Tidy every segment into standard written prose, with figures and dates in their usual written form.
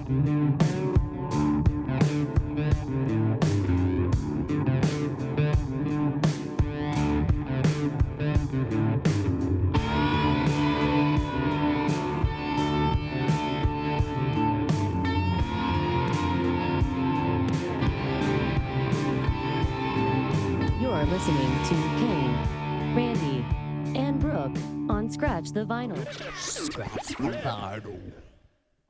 You're listening to Cain, Randy, and Brooke on Scratch the Vinyl. Scratch the Vinyl.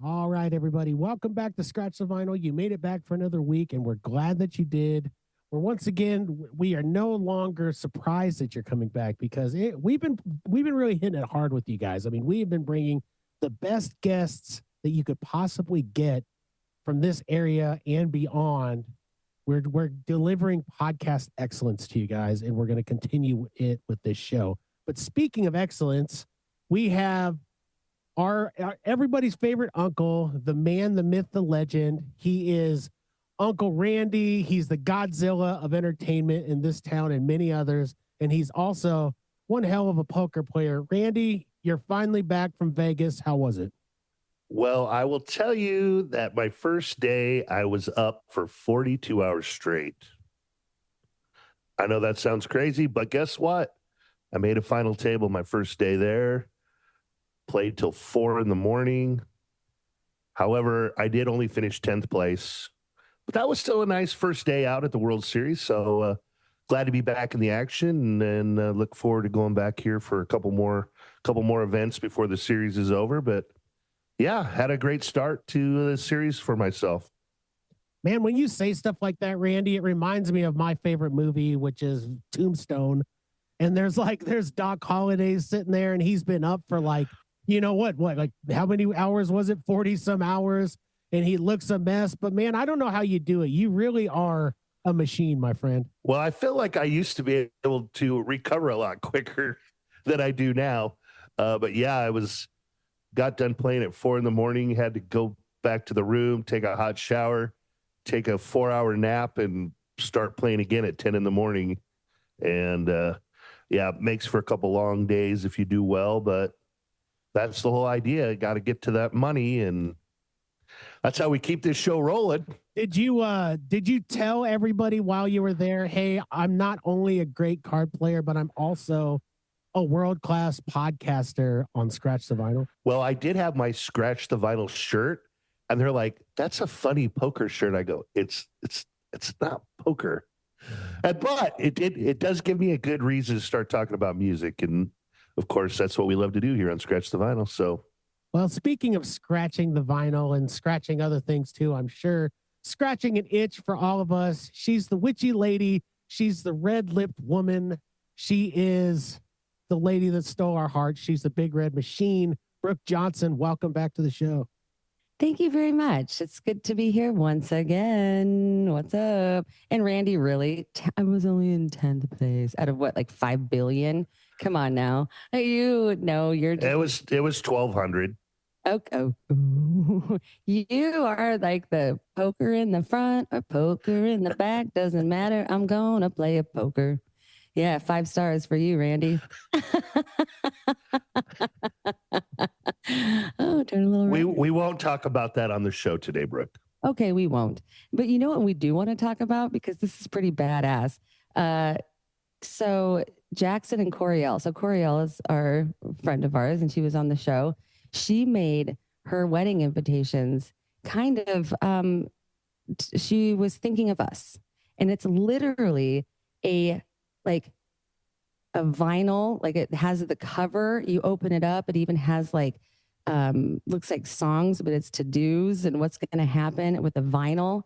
All right, everybody. Welcome back to Scratch the Vinyl. You made it back for another week, and we're glad that you did. Once again, we are no longer surprised that you're coming back because we've been really hitting it hard with you guys. I mean, we have been bringing the best guests that you could possibly get from this area and beyond. We're delivering podcast excellence to you guys, and we're going to continue it with this show. But speaking of excellence, we have our everybody's favorite uncle, the man, the myth, the legend. He is Uncle Randy. He's the Godzilla of entertainment in this town and many others. And he's also one hell of a poker player. Randy, you're finally back from Vegas. How was it? Well, I will tell you that my first day, I was up for 42 hours straight. I know that sounds crazy, but guess what? I made a final table my first day there, played till 4 a.m. However, I did only finish 10th place, but that was still a nice first day out at the World Series. So glad to be back in the action and look forward to going back here for a couple more events before the series is over. But yeah, had a great start to the series for myself. Man, when you say stuff like that, Randy, it reminds me of my favorite movie, which is Tombstone. And there's Doc Holliday sitting there, and he's been up for like how many hours was it? 40 some hours. And he looks a mess. But man, I don't know how you do it. You really are a machine, my friend. Well, I feel like I used to be able to recover a lot quicker than I do now. But yeah, got done playing at 4 a.m, had to go back to the room, take a hot shower, take a 4-hour nap, and start playing again at 10 a.m. And it makes for a couple long days if you do well, but that's the whole idea. Got to get to that money, and that's how we keep this show rolling. Did you tell everybody while you were there, hey, I'm not only a great card player, but I'm also a world-class podcaster on Scratch the Vinyl? Well, I did have my Scratch the Vinyl shirt, and they're like, that's a funny poker shirt. I go, it's not poker. But it does give me a good reason to start talking about music. And of course, that's what we love to do here on Scratch the Vinyl. So, well, speaking of scratching the vinyl and scratching other things too, I'm sure scratching an itch for all of us. She's the witchy lady. She's the red-lipped woman. She is the lady that stole our hearts. She's the big red machine. Brooke Johnson, welcome back to the show. Thank you very much. It's good to be here once again. What's up? And Randy, really? I was only in 10th place out of what, like 5 billion? Come on now. You're just... It was 1,200. Okay. You are like the poker in the front or poker in the back. Doesn't matter. I'm going to play a poker. Yeah, 5 stars for you, Randy. Oh, turn a little red. We won't talk about that on the show today, Brooke. Okay, we won't. But you know what we do want to talk about? Because this is pretty badass. So Jackson and Coriel. So Coriel is our friend of ours, and she was on the show. She made her wedding invitations kind of, she was thinking of us. And it's literally a vinyl, like it has the cover, you open it up, it even has looks like songs, but it's to-dos and what's going to happen with the vinyl.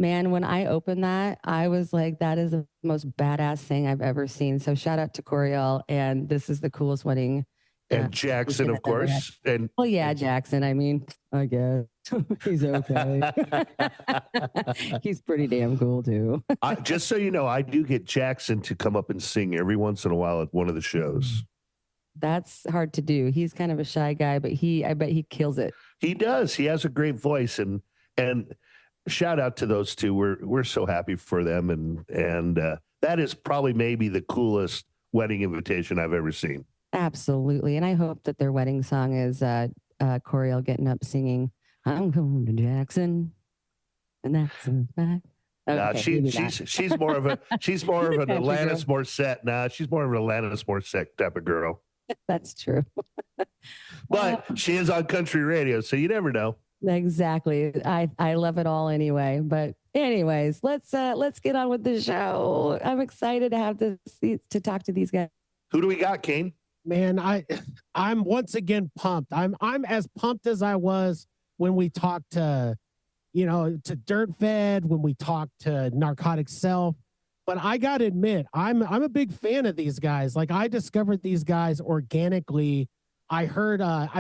Man, when I opened that, I was like, that is the most badass thing I've ever seen. So shout out to Coriel, and this is the coolest wedding. And Jackson, of course. And well, yeah, Jackson. I mean, I guess he's okay. He's pretty damn cool too. Just so you know, I do get Jackson to come up and sing every once in a while at one of the shows. That's hard to do. He's kind of a shy guy, but I bet he kills it. He does. He has a great voice, and shout out to those two. We're so happy for them, and that is probably maybe the coolest wedding invitation I've ever seen. Absolutely. And I hope that their wedding song is Coriel getting up singing I'm going to Jackson, and that's a fact. Nah, Okay, maybe not. she's more of an Country girl. Alanis Morissette. Nah, she's more of an Alanis Morissette type of girl. That's true. But she is on country radio, so you never know. Exactly. I love it all anyway. But anyways, let's get on with the show. I'm excited to have to talk to these guys. Who do we got, Cain? Man, I'm once again pumped. I'm as pumped as I was when we talked to Dirt Fed, when we talked to Narcotic Self. But I gotta admit, I'm a big fan of these guys. Like, I discovered these guys organically. I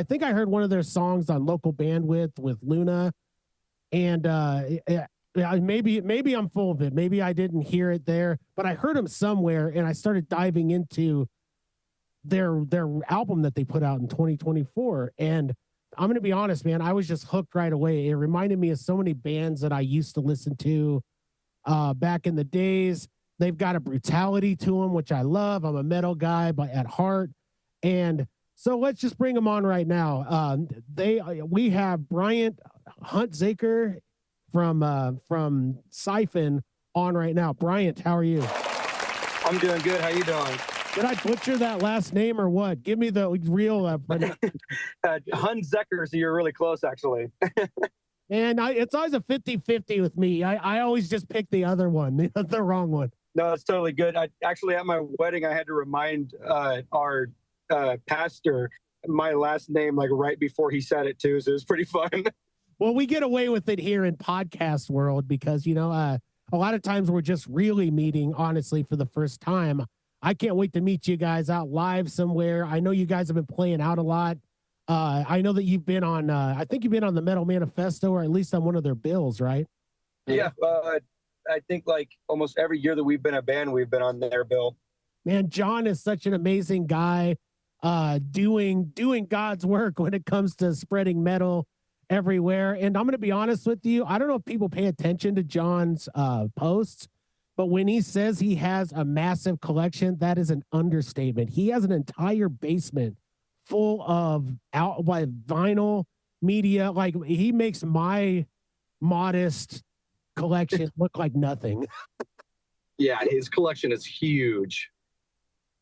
think I heard one of their songs on Local Bandwidth with Luna, and maybe I'm full of it. Maybe I didn't hear it there, but I heard them somewhere, and I started diving into their album that they put out in 2024. And I'm going to be honest, man, I was just hooked right away. It reminded me of so many bands that I used to listen to back in the days. They've got a brutality to them, which I love. I'm a metal guy at heart. And so let's just bring them on right now. We have Bryant Huntzaker from Cyphen on right now. Bryant, how are you? I'm doing good. How you doing? Did I butcher that last name or what? Give me the real. Huntzaker, so you're really close, actually. And it's always a 50-50 with me. I always just pick the other one, the wrong one. No, it's totally good. Actually, at my wedding, I had to remind our pastor my last name like right before he said it too, so it was pretty fun. Well, we get away with it here in podcast world because a lot of times we're just really meeting honestly for the first time. I can't wait to meet you guys out live somewhere. I know you guys have been playing out a lot. I know that you've been on. I think you've been on the Metal Manifesto, or at least on one of their bills, right? Yeah, I think like almost every year that we've been a band, we've been on their bill. Man, John is such an amazing guy, doing God's work when it comes to spreading metal everywhere. And I'm going to be honest with you, I don't know if people pay attention to John's posts, but when he says he has a massive collection, that is an understatement. He has an entire basement full of vinyl media. Like, he makes my modest collection look like nothing. Yeah, his collection is huge.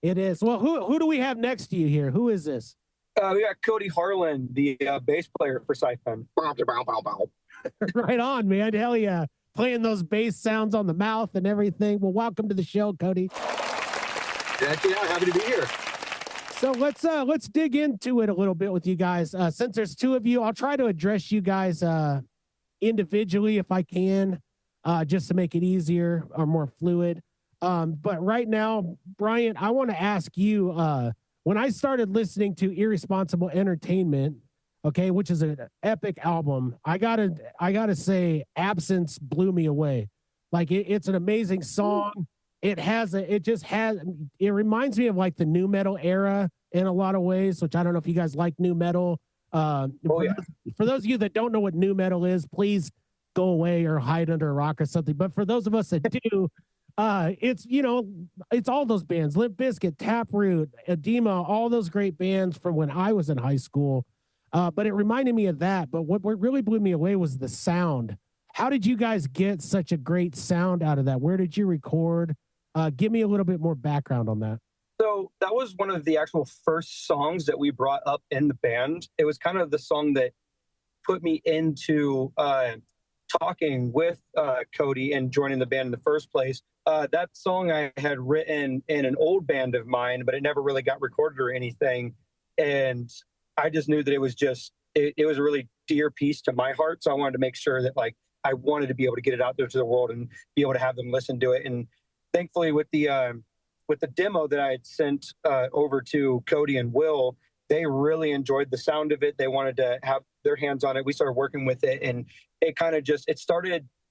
It is. Well, who do we have next to you here? Who is this? We got Cody Harlan, the bass player for Cyphen. Right on, man. Hell yeah. Playing those bass sounds on the mouth and everything. Well, welcome to the show, Cody. Yeah, happy to be here. So let's dig into it a little bit with you guys. Since there's two of you, I'll try to address you guys individually if I can, just to make it easier or more fluid. But right now, Bryant, I want to ask you, when I started listening to Irresponsible Entertainment, okay, which is an epic album, I gotta say, Absence blew me away. Like, it's an amazing song. It reminds me of like the new metal era in a lot of ways, which I don't know if you guys like new metal. For those of you that don't know what new metal is, please go away or hide under a rock or something. But for those of us that do, it's all those bands: Limp Bizkit, Taproot, Edema, all those great bands from when I was in high school. But it reminded me of that. But what really blew me away was the sound. How did you guys get such a great sound out of that? Where did you record? Give me a little bit more background on that. So that was one of the actual first songs that we brought up in the band. It was kind of the song that put me into talking with Cody and joining the band in the first place. That song I had written in an old band of mine, but it never really got recorded or anything. And I just knew that it was it was a really dear piece to my heart. So I wanted to make sure that like I wanted to be able to get it out there to the world and be able to have them listen to it. And thankfully with the demo that I had sent over to Cody and Will, they really enjoyed the sound of it. They wanted to have their hands on it. We started working with it, and it kind of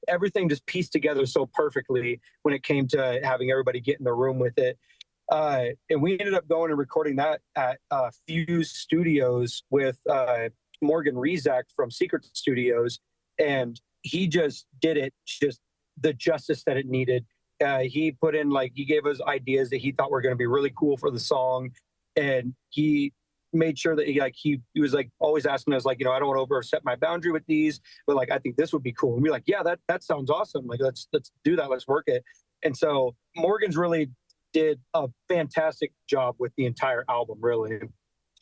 everything just pieced together so perfectly when it came to having everybody get in the room with it. And we ended up going and recording that at Fuse Studios with Morgan Rizak from Secret Studios. And he just did it just the justice that it needed. He gave us ideas that he thought were going to be really cool for the song. And he made sure that he was like always asking us like, I don't want to overstep my boundary with these, but like I think this would be cool. And we're like, yeah, that sounds awesome. Like let's do that. Let's work it. And so Morgan's really did a fantastic job with the entire album, really.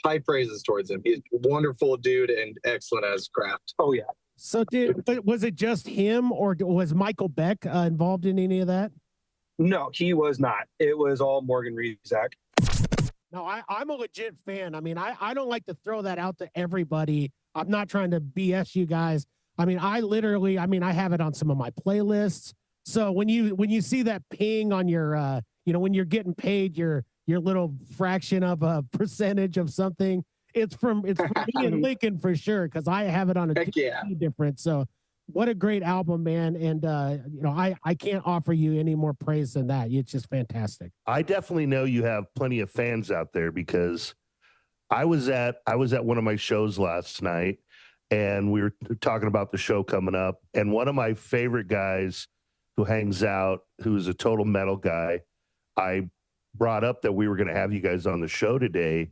High praises towards him. He's a wonderful dude and excellent at his craft. Oh yeah. So but was it just him, or was Michael Beck involved in any of that? No, he was not. It was all Morgan Rizak. No, I'm a legit fan. I mean, I don't like to throw that out to everybody. I'm not trying to BS you guys. I mean, I have it on some of my playlists. So when you see that ping on your, when you're getting paid your little fraction of a percentage of something, it's from me and Lincoln for sure, because I have it on a different. So what a great album, man. And, I can't offer you any more praise than that. It's just fantastic. I definitely know you have plenty of fans out there, because I was at one of my shows last night, and we were talking about the show coming up. And one of my favorite guys who hangs out, who's a total metal guy, I brought up that we were going to have you guys on the show today,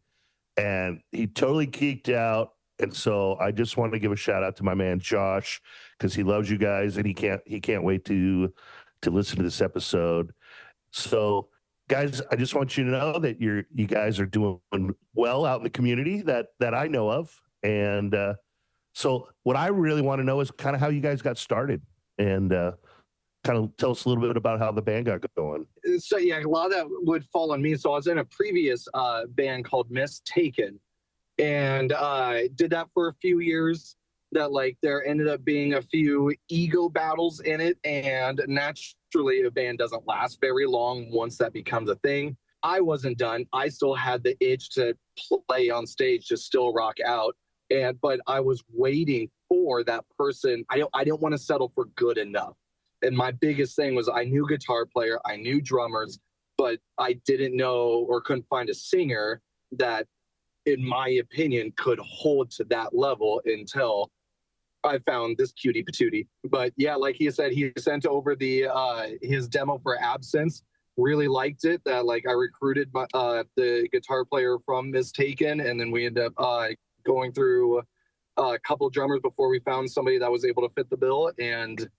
and he totally geeked out. And so I just wanted to give a shout out to my man Josh, because he loves you guys, and he can't wait to listen to this episode. So guys, I just want you to know that you guys are doing well out in the community that I know of. And so what I really want to know is kind of how you guys got started, and kind of tell us a little bit about how the band got going. So yeah, a lot of that would fall on me. So I was in a previous band called Mistaken, and did that for a few years. That like there ended up being a few ego battles in it, and naturally a band doesn't last very long once that becomes a thing. I wasn't done. I still had the itch to play on stage, to still rock out, but I was waiting for that person. I didn't want to settle for good enough. And my biggest thing was I knew guitar player, I knew drummers, but I didn't know or couldn't find a singer that, in my opinion, could hold to that level until I found this cutie patootie. But yeah, like he said, he sent over his demo for Absence. Really liked it. That like I recruited the guitar player from Mistaken, and then we ended up going through a couple of drummers before we found somebody that was able to fit the bill, and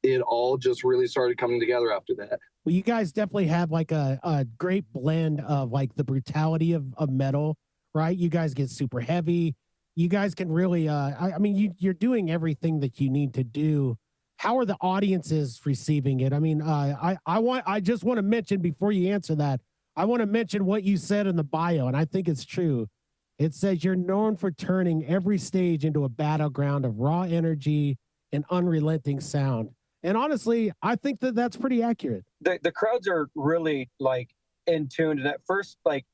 it all just really started coming together after that. Well, you guys definitely have like a great blend of like the brutality of metal, right? You guys get super heavy. You guys can really, you're doing everything that you need to do. How are the audiences receiving it? I mean, I just want to mention, before you answer that, I want to mention what you said in the bio, and I think it's true. It says you're known for turning every stage into a battleground of raw energy and unrelenting sound. And honestly, I think that that's pretty accurate. The crowds are really like in tune. And at first, like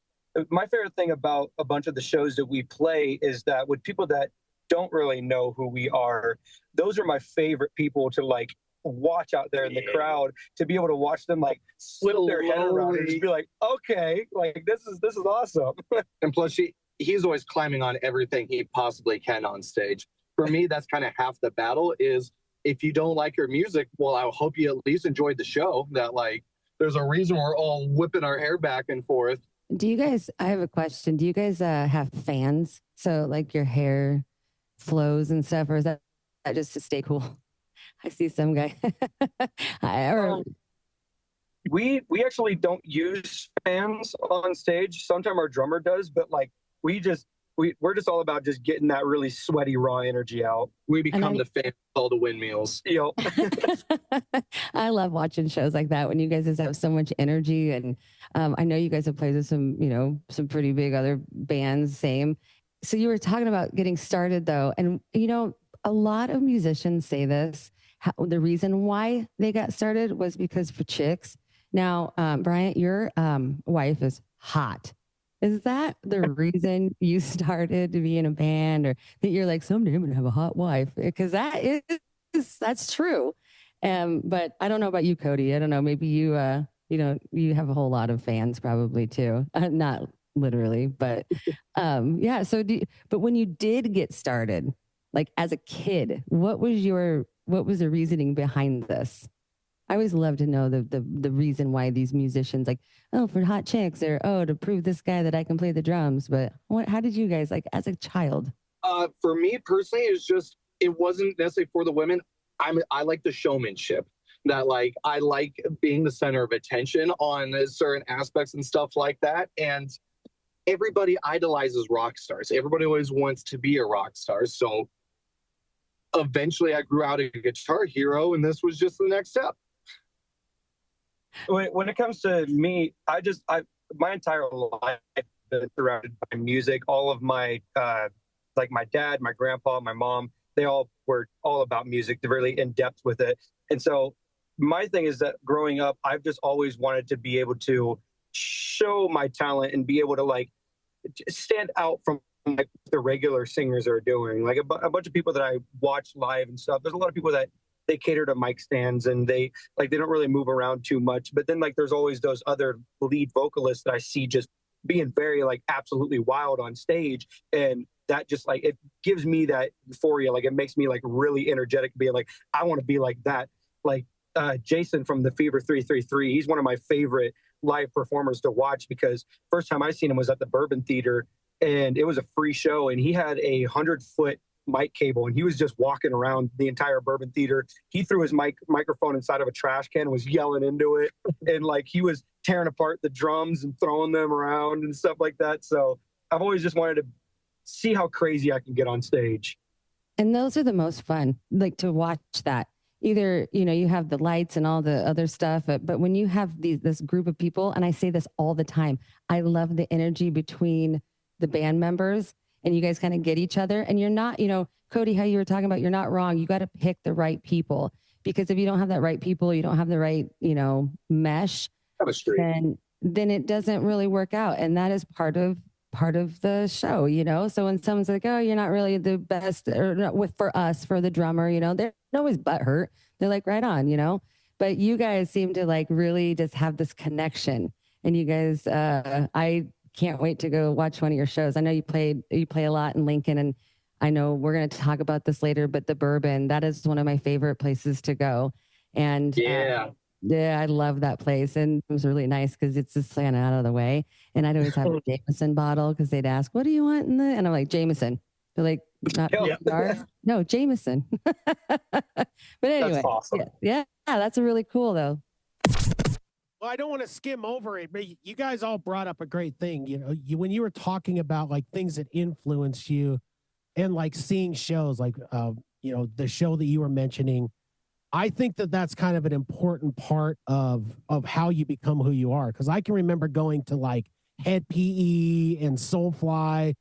my favorite thing about a bunch of the shows that we play is that with people that don't really know who we are, those are my favorite people to like watch out there in the crowd, to be able to watch them like slip their head around and just be like, okay, like this is awesome. And plus he's always climbing on everything he possibly can on stage. For me, that's kind of half the battle. Is if you don't like your music, well, I hope you at least enjoyed the show. That like there's a reason we're all whipping our hair back and forth. Do you guys, I have a question. Do you guys have fans? So like your hair flows and stuff, or is that just to stay cool? I see some guy. We actually don't use fans on stage. Sometimes our drummer does, but like we're just all about just getting that really sweaty, raw energy out. We become the fans of all the windmills. I love watching shows like that when you guys just have so much energy. And I know you guys have played with some pretty big other bands, same. So you were talking about getting started though. And, a lot of musicians say this, the reason why they got started was because for chicks. Now, Bryant, your wife is hot. Is that the reason you started to be in a band, or that you're like, someday I'm going to have a hot wife? Because that's true. But I don't know about you, Cody. I don't know. Maybe you have a whole lot of fans probably too. Not literally, but yeah. So but when you did get started, like as a kid, what was the reasoning behind this? I always love to know the reason why these musicians like, oh, for hot chicks, or oh, to prove this guy that I can play the drums. But how did you guys, like, as a child? For me personally, it wasn't necessarily for the women. I like the showmanship. That, like, I like being the center of attention on certain aspects and stuff like that. And everybody idolizes rock stars. Everybody always wants to be a rock star. So eventually I grew out a guitar hero, and this was just the next step. When it comes to me, my entire life has been surrounded by music. All of my, like my dad, my grandpa, my mom, they all were all about music. They're really in depth with it. And so my thing is that growing up, I've just always wanted to be able to show my talent and be able to like stand out from like the regular singers are doing. Like a bunch of people that I watch live and stuff. There's a lot of people that they cater to mic stands and they don't really move around too much. But then like there's always those other lead vocalists that I see just being very like absolutely wild on stage, and that just like it gives me that euphoria. Like it makes me like really energetic, being like I want to be like that. Like Jason from the Fever 333, he's one of my favorite live performers to watch, because first time I seen him was at the Bourbon Theater, and it was a free show, and he had a 100-foot mic cable, and he was just walking around the entire Bourbon Theater. He threw his microphone inside of a trash can and was yelling into it, and like he was tearing apart the drums and throwing them around and stuff like that. So I've always just wanted to see how crazy I can get on stage. And those are the most fun, like to watch that. Either, you have the lights and all the other stuff, but when you have this group of people, and I say this all the time, I love the energy between the band members, and you guys kind of get each other, and you're not, Cody, how you were talking about, you're not wrong. You got to pick the right people, because if you don't have that right people, you don't have the right, mesh, then it doesn't really work out. And that is part of the show, so when someone's like, oh, you're not really the best, or not for the drummer, they're always butthurt. They're like, right on, but you guys seem to like really just have this connection, and you guys, I can't wait to go watch one of your shows. I know you play a lot in Lincoln, and I know we're going to talk about this later, but the Bourbon, that is one of my favorite places to go. And yeah, I love that place. And it was really nice because it's just kind of out of the way. And I'd always have a Jameson bottle, because they'd ask, what do you want in the? And I'm like, Jameson. They're like, not PBR? No, Jameson. But anyway, that's awesome. Yeah, that's really cool though. Well, I don't want to skim over it, but you guys all brought up a great thing. When you were talking about like things that influenced you, and like seeing shows like, the show that you were mentioning, I think that that's kind of an important part of how you become who you are. Because I can remember going to like Head PE and Soulfly,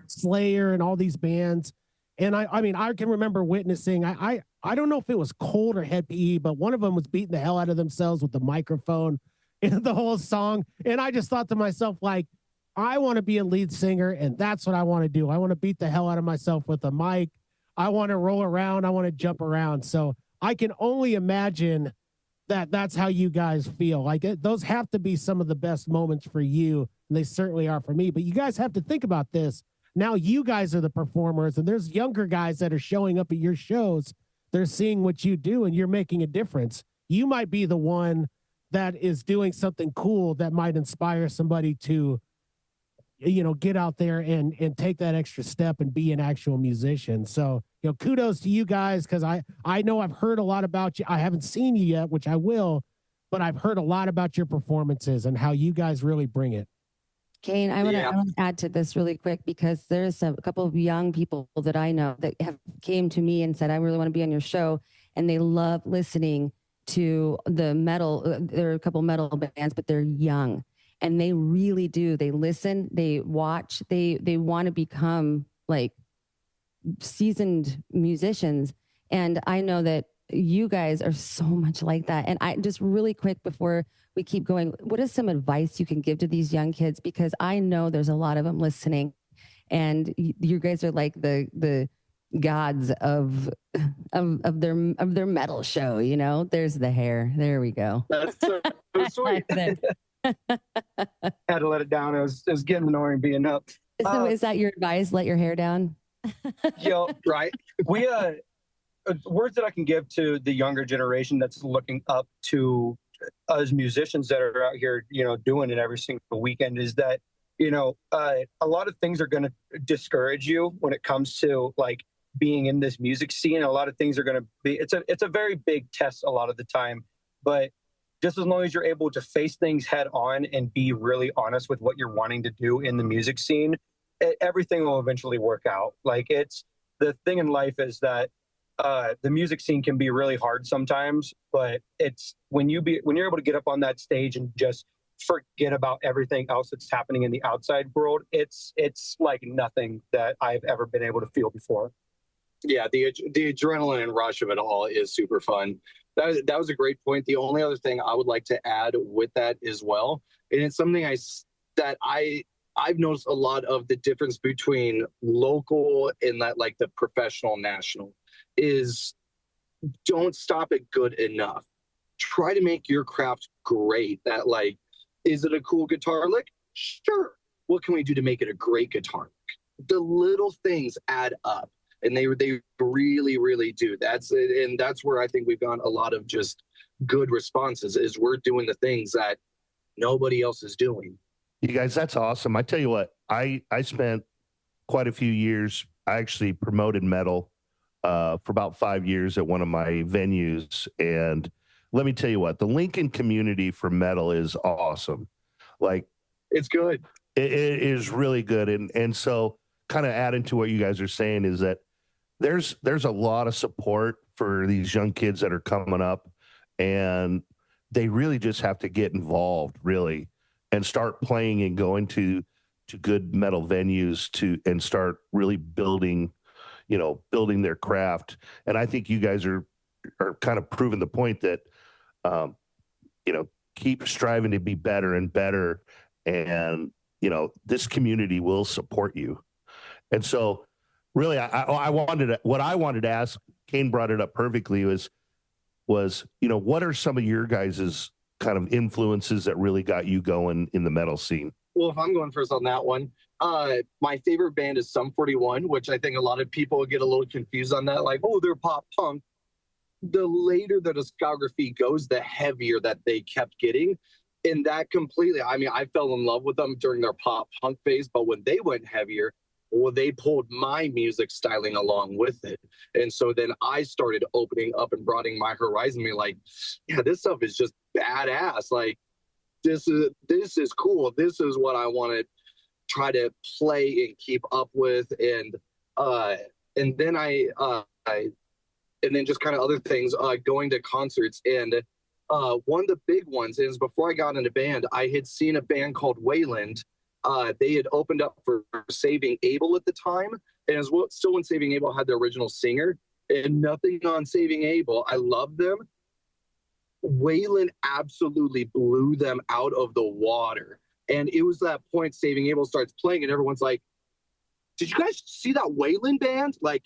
Slayer, and all these bands. And I mean, I can remember witnessing, I don't know if it was Cold or Head PE, but one of them was beating the hell out of themselves with the microphone in the whole song. And I just thought to myself, like, I want to be a lead singer, and that's what I want to do. I want to beat the hell out of myself with a mic. I want to roll around. I want to jump around. So I can only imagine that that's how you guys feel. Like those have to be some of the best moments for you, and they certainly are for me. But you guys have to think about this. Now you guys are the performers, and there's younger guys that are showing up at your shows. They're seeing what you do, and you're making a difference. You might be the one that is doing something cool that might inspire somebody to, get out there and take that extra step and be an actual musician. So, kudos to you guys, because I know I've heard a lot about you. I haven't seen you yet, which I will, but I've heard a lot about your performances and how you guys really bring it. Cain, I want to add to this really quick, because there's a couple of young people that I know that have came to me and said, I really want to be on your show. And they love listening to the metal. There are a couple metal bands, but they're young. And they really do. They listen, they watch, they want to become like seasoned musicians. And I know that you guys are so much like that. And I just really quick before we keep going, what is some advice you can give to these young kids? Because I know there's a lot of them listening, and you guys are like the gods of their metal show. There's the hair. There we go. That's so sweet. Had to let it down. It was getting annoying being up. So is that your advice? Let your hair down? Right. words that I can give to the younger generation that's looking up to us musicians that are out here, doing it every single weekend is that, a lot of things are going to discourage you when it comes to like being in this music scene. A lot of things are going to be, it's a very big test a lot of the time, but just as long as you're able to face things head on and be really honest with what you're wanting to do in the music scene, everything will eventually work out. Like it's the thing in life is that the music scene can be really hard sometimes, but it's when you're able to get up on that stage and just forget about everything else that's happening in the outside world, it's like nothing that I've ever been able to feel before. Yeah, the adrenaline and rush of it all is super fun. That was a great point. The only other thing I would like to add with that as well, and it's something I've noticed a lot of the difference between local and that like the professional national is don't stop at good enough. Try to make your craft great. That like, is it a cool guitar lick? Sure. What can we do to make it a great guitar lick? The little things add up. And they really, really do. That's where I think we've gotten a lot of just good responses is we're doing the things that nobody else is doing. You guys, that's awesome. I tell you what, I spent quite a few years. I actually promoted metal for about 5 years at one of my venues. And let me tell you what, the Lincoln community for metal is awesome. Like it's good. It is really good. And so kind of adding to what you guys are saying is that there's a lot of support for these young kids that are coming up, and they really just have to get involved really and start playing and going to good metal venues and start really building their craft. And I think you guys are kind of proving the point that keep striving to be better and better, and this community will support you. And so really, I wanted to ask, Cain brought it up perfectly, was what are some of your guys' kind of influences that really got you going in the metal scene? Well, if I'm going first on that one, my favorite band is Sum 41, which I think a lot of people get a little confused on that. Like, oh, they're pop punk. The later the discography goes, the heavier that they kept getting. And that completely, I mean, I fell in love with them during their pop punk phase, but when they went heavier, well, they pulled my music styling along with it. And so then I started opening up and broadening my horizon. Me like, yeah, this stuff is just badass. Like, this is cool. This is what I want to try to play and keep up with. And then and then just kind of other things, going to concerts. And one of the big ones is before I got into band, I had seen a band called Wayland. They had opened up for Saving Abel at the time, and as well, still when Saving Abel had the original singer, and nothing on Saving Abel. I love them. Wayland absolutely blew them out of the water. And it was that point Saving Abel starts playing, and everyone's like, did you guys see that Wayland band? Like,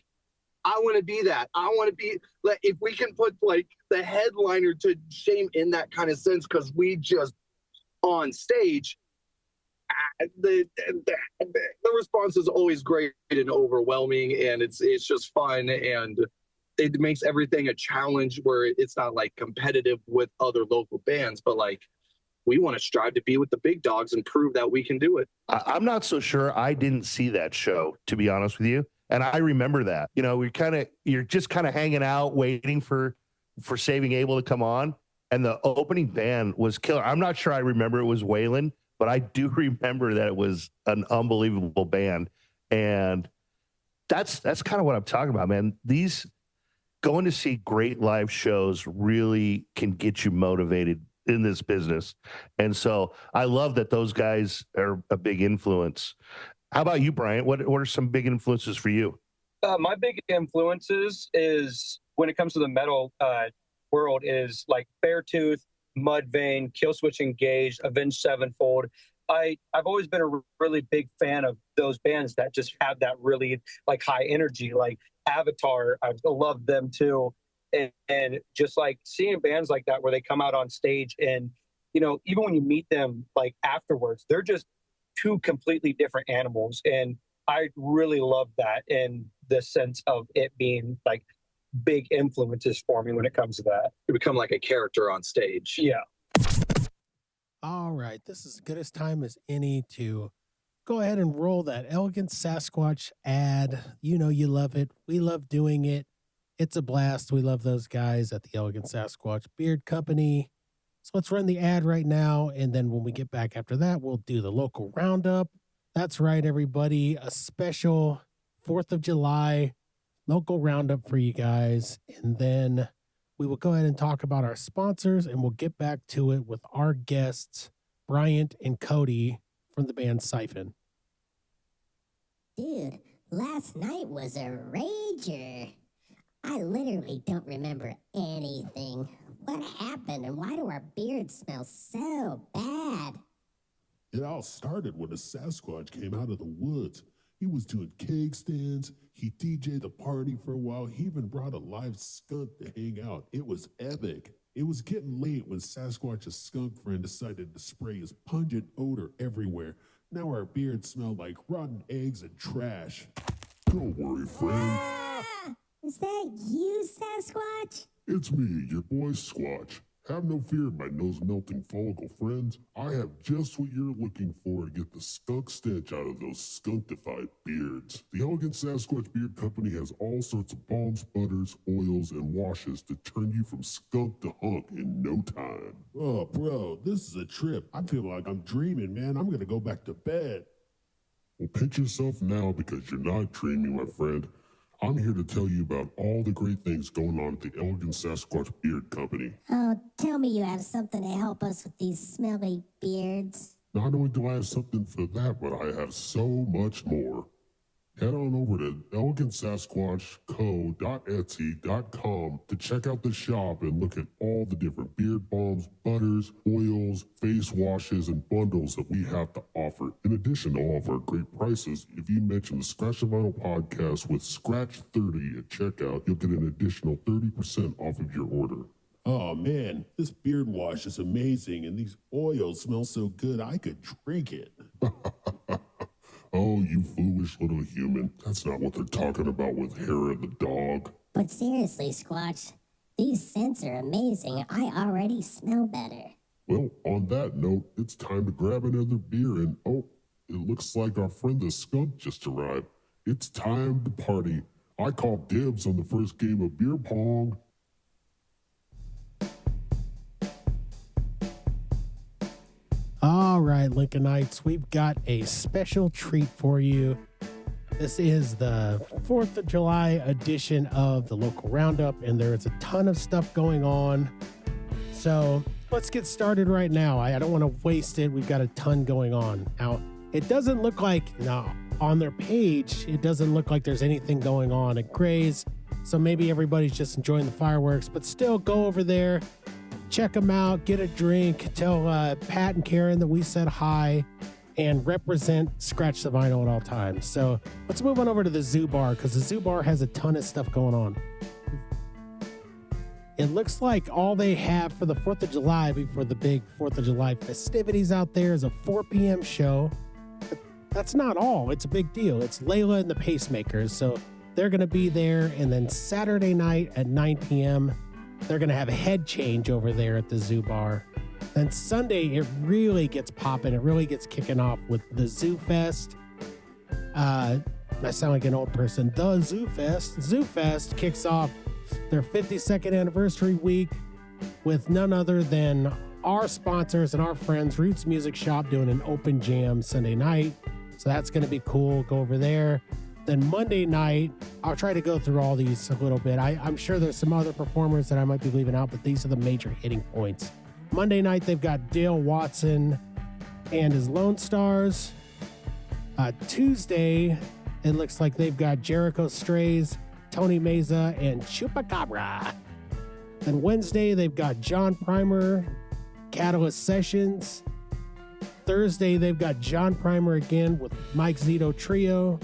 I want to be that. I want to be, like, if we can put like the headliner to shame in that kind of sense, because we just on stage, the response is always great and overwhelming, and it's just fun, and it makes everything a challenge where it's not like competitive with other local bands, but like we want to strive to be with the big dogs and prove that we can do it. I'm not so sure. I didn't see that show, to be honest with you. And I remember that, you're just kind of hanging out, waiting for Saving Abel to come on. And the opening band was killer. I'm not sure I remember it was Wayland, but I do remember that it was an unbelievable band. And that's kind of what I'm talking about, man. These going to see great live shows really can get you motivated in this business. And so I love that those guys are a big influence. How about you, Bryant? What are some big influences for you? My big influences is when it comes to the metal world is like Beartooth, Mudvayne, Killswitch Engage, Avenged Sevenfold. I've always been a really big fan of those bands that just have that really like high energy, like Avatar. I love them too. And just like seeing bands like that where they come out on stage and, even when you meet them like afterwards, they're just two completely different animals. And I really love that in the sense of it being like big influences for me when it comes to that. You become like a character on stage. Yeah. All right, this is as good as time as any to go ahead and roll that Elegant Sasquatch ad. You know you love it. We love doing it. It's a blast. We love those guys at the Elegant Sasquatch Beard Company. So let's run the ad right now, and then when we get back after that, we'll do the local roundup. That's right, everybody. A special 4th of July local roundup for you guys. And then we will go ahead and talk about our sponsors, and we'll get back to it with our guests, Bryant and Cody from the band Cyphen. Dude, last night was a rager. I literally don't remember anything. What happened, and why do our beards smell so bad? It all started when a Sasquatch came out of the woods. He was doing keg stands. He DJ'd the party for a while. He even brought a live skunk to hang out. It was epic. It was getting late when Sasquatch's skunk friend decided to spray his pungent odor everywhere. Now our beards smell like rotten eggs and trash. Don't worry, friend. Ah! Is that you, Sasquatch? It's me, your boy Squatch. Have no fear, my nose-melting follicle friends. I have just what you're looking for to get the skunk stench out of those skunktified beards. The Elegant Sasquatch Beard Company has all sorts of balms, butters, oils, and washes to turn you from skunk to hunk in no time. Oh, bro, this is a trip. I feel like I'm dreaming, man. I'm gonna go back to bed. Well, pinch yourself now because you're not dreaming, my friend. I'm here to tell you about all the great things going on at the Elegant Sasquatch Beard Company. Oh, tell me you have something to help us with these smelly beards. Not only do I have something for that, but I have so much more. Head on over to elegantsasquatchco.etsy.com to check out the shop and look at all the different beard balms, butters, oils, face washes, and bundles that we have to offer. In addition to all of our great prices, if you mention the Scratch the Vinyl podcast with Scratch30 at checkout, you'll get an additional 30% off of your order. Oh, man, this beard wash is amazing, and these oils smell so good I could drink it. Oh, you foolish little human. That's not what they're talking about with hair of the dog. But seriously, Squatch, these scents are amazing. I already smell better. Well, on that note, it's time to grab another beer and, oh, it looks like our friend the skunk just arrived. It's time to party. I call dibs on the first game of beer pong. All right, Lincolnites, we've got a special treat for you. This is the 4th of July edition of the local roundup, and there is a ton of stuff going on. So let's get started right now. I don't want to waste it. We've got a ton going on. Now, it doesn't look like, on their page, it doesn't look like there's anything going on at Gray's. So maybe everybody's just enjoying the fireworks, but still go over there. Check them out, get a drink, tell Pat and Karen that we said hi, and represent Scratch the Vinyl at all times. So let's move on over to the Zoo Bar, because the Zoo Bar has a ton of stuff going on. It looks like all they have for the 4th of July before the big 4th of July festivities out there is a 4 p.m. show. But that's not all. It's a big deal. It's Layla and the Pacemakers. So they're going to be there. And then Saturday night at 9 p.m., they're going to have a head change over there at the Zoo Bar. Then Sunday, it really gets popping. It really gets kicking off with the Zoo Fest. I sound like an old person. The Zoo Fest. Zoo Fest kicks off their 52nd anniversary week with none other than our sponsors and our friends, Roots Music Shop, doing an open jam Sunday night. So that's going to be cool. Go over there. Then Monday night, I'll try to go through all these a little bit. I'm sure there's some other performers that I might be leaving out, but these are the major hitting points. Monday night, they've got Dale Watson and his Lone Stars. Tuesday, it looks like they've got Jericho Strays, Tony Meza, and Chupacabra. Then Wednesday, they've got John Primer, Catalyst Sessions. Thursday, they've got John Primer again with Mike Zito Trio.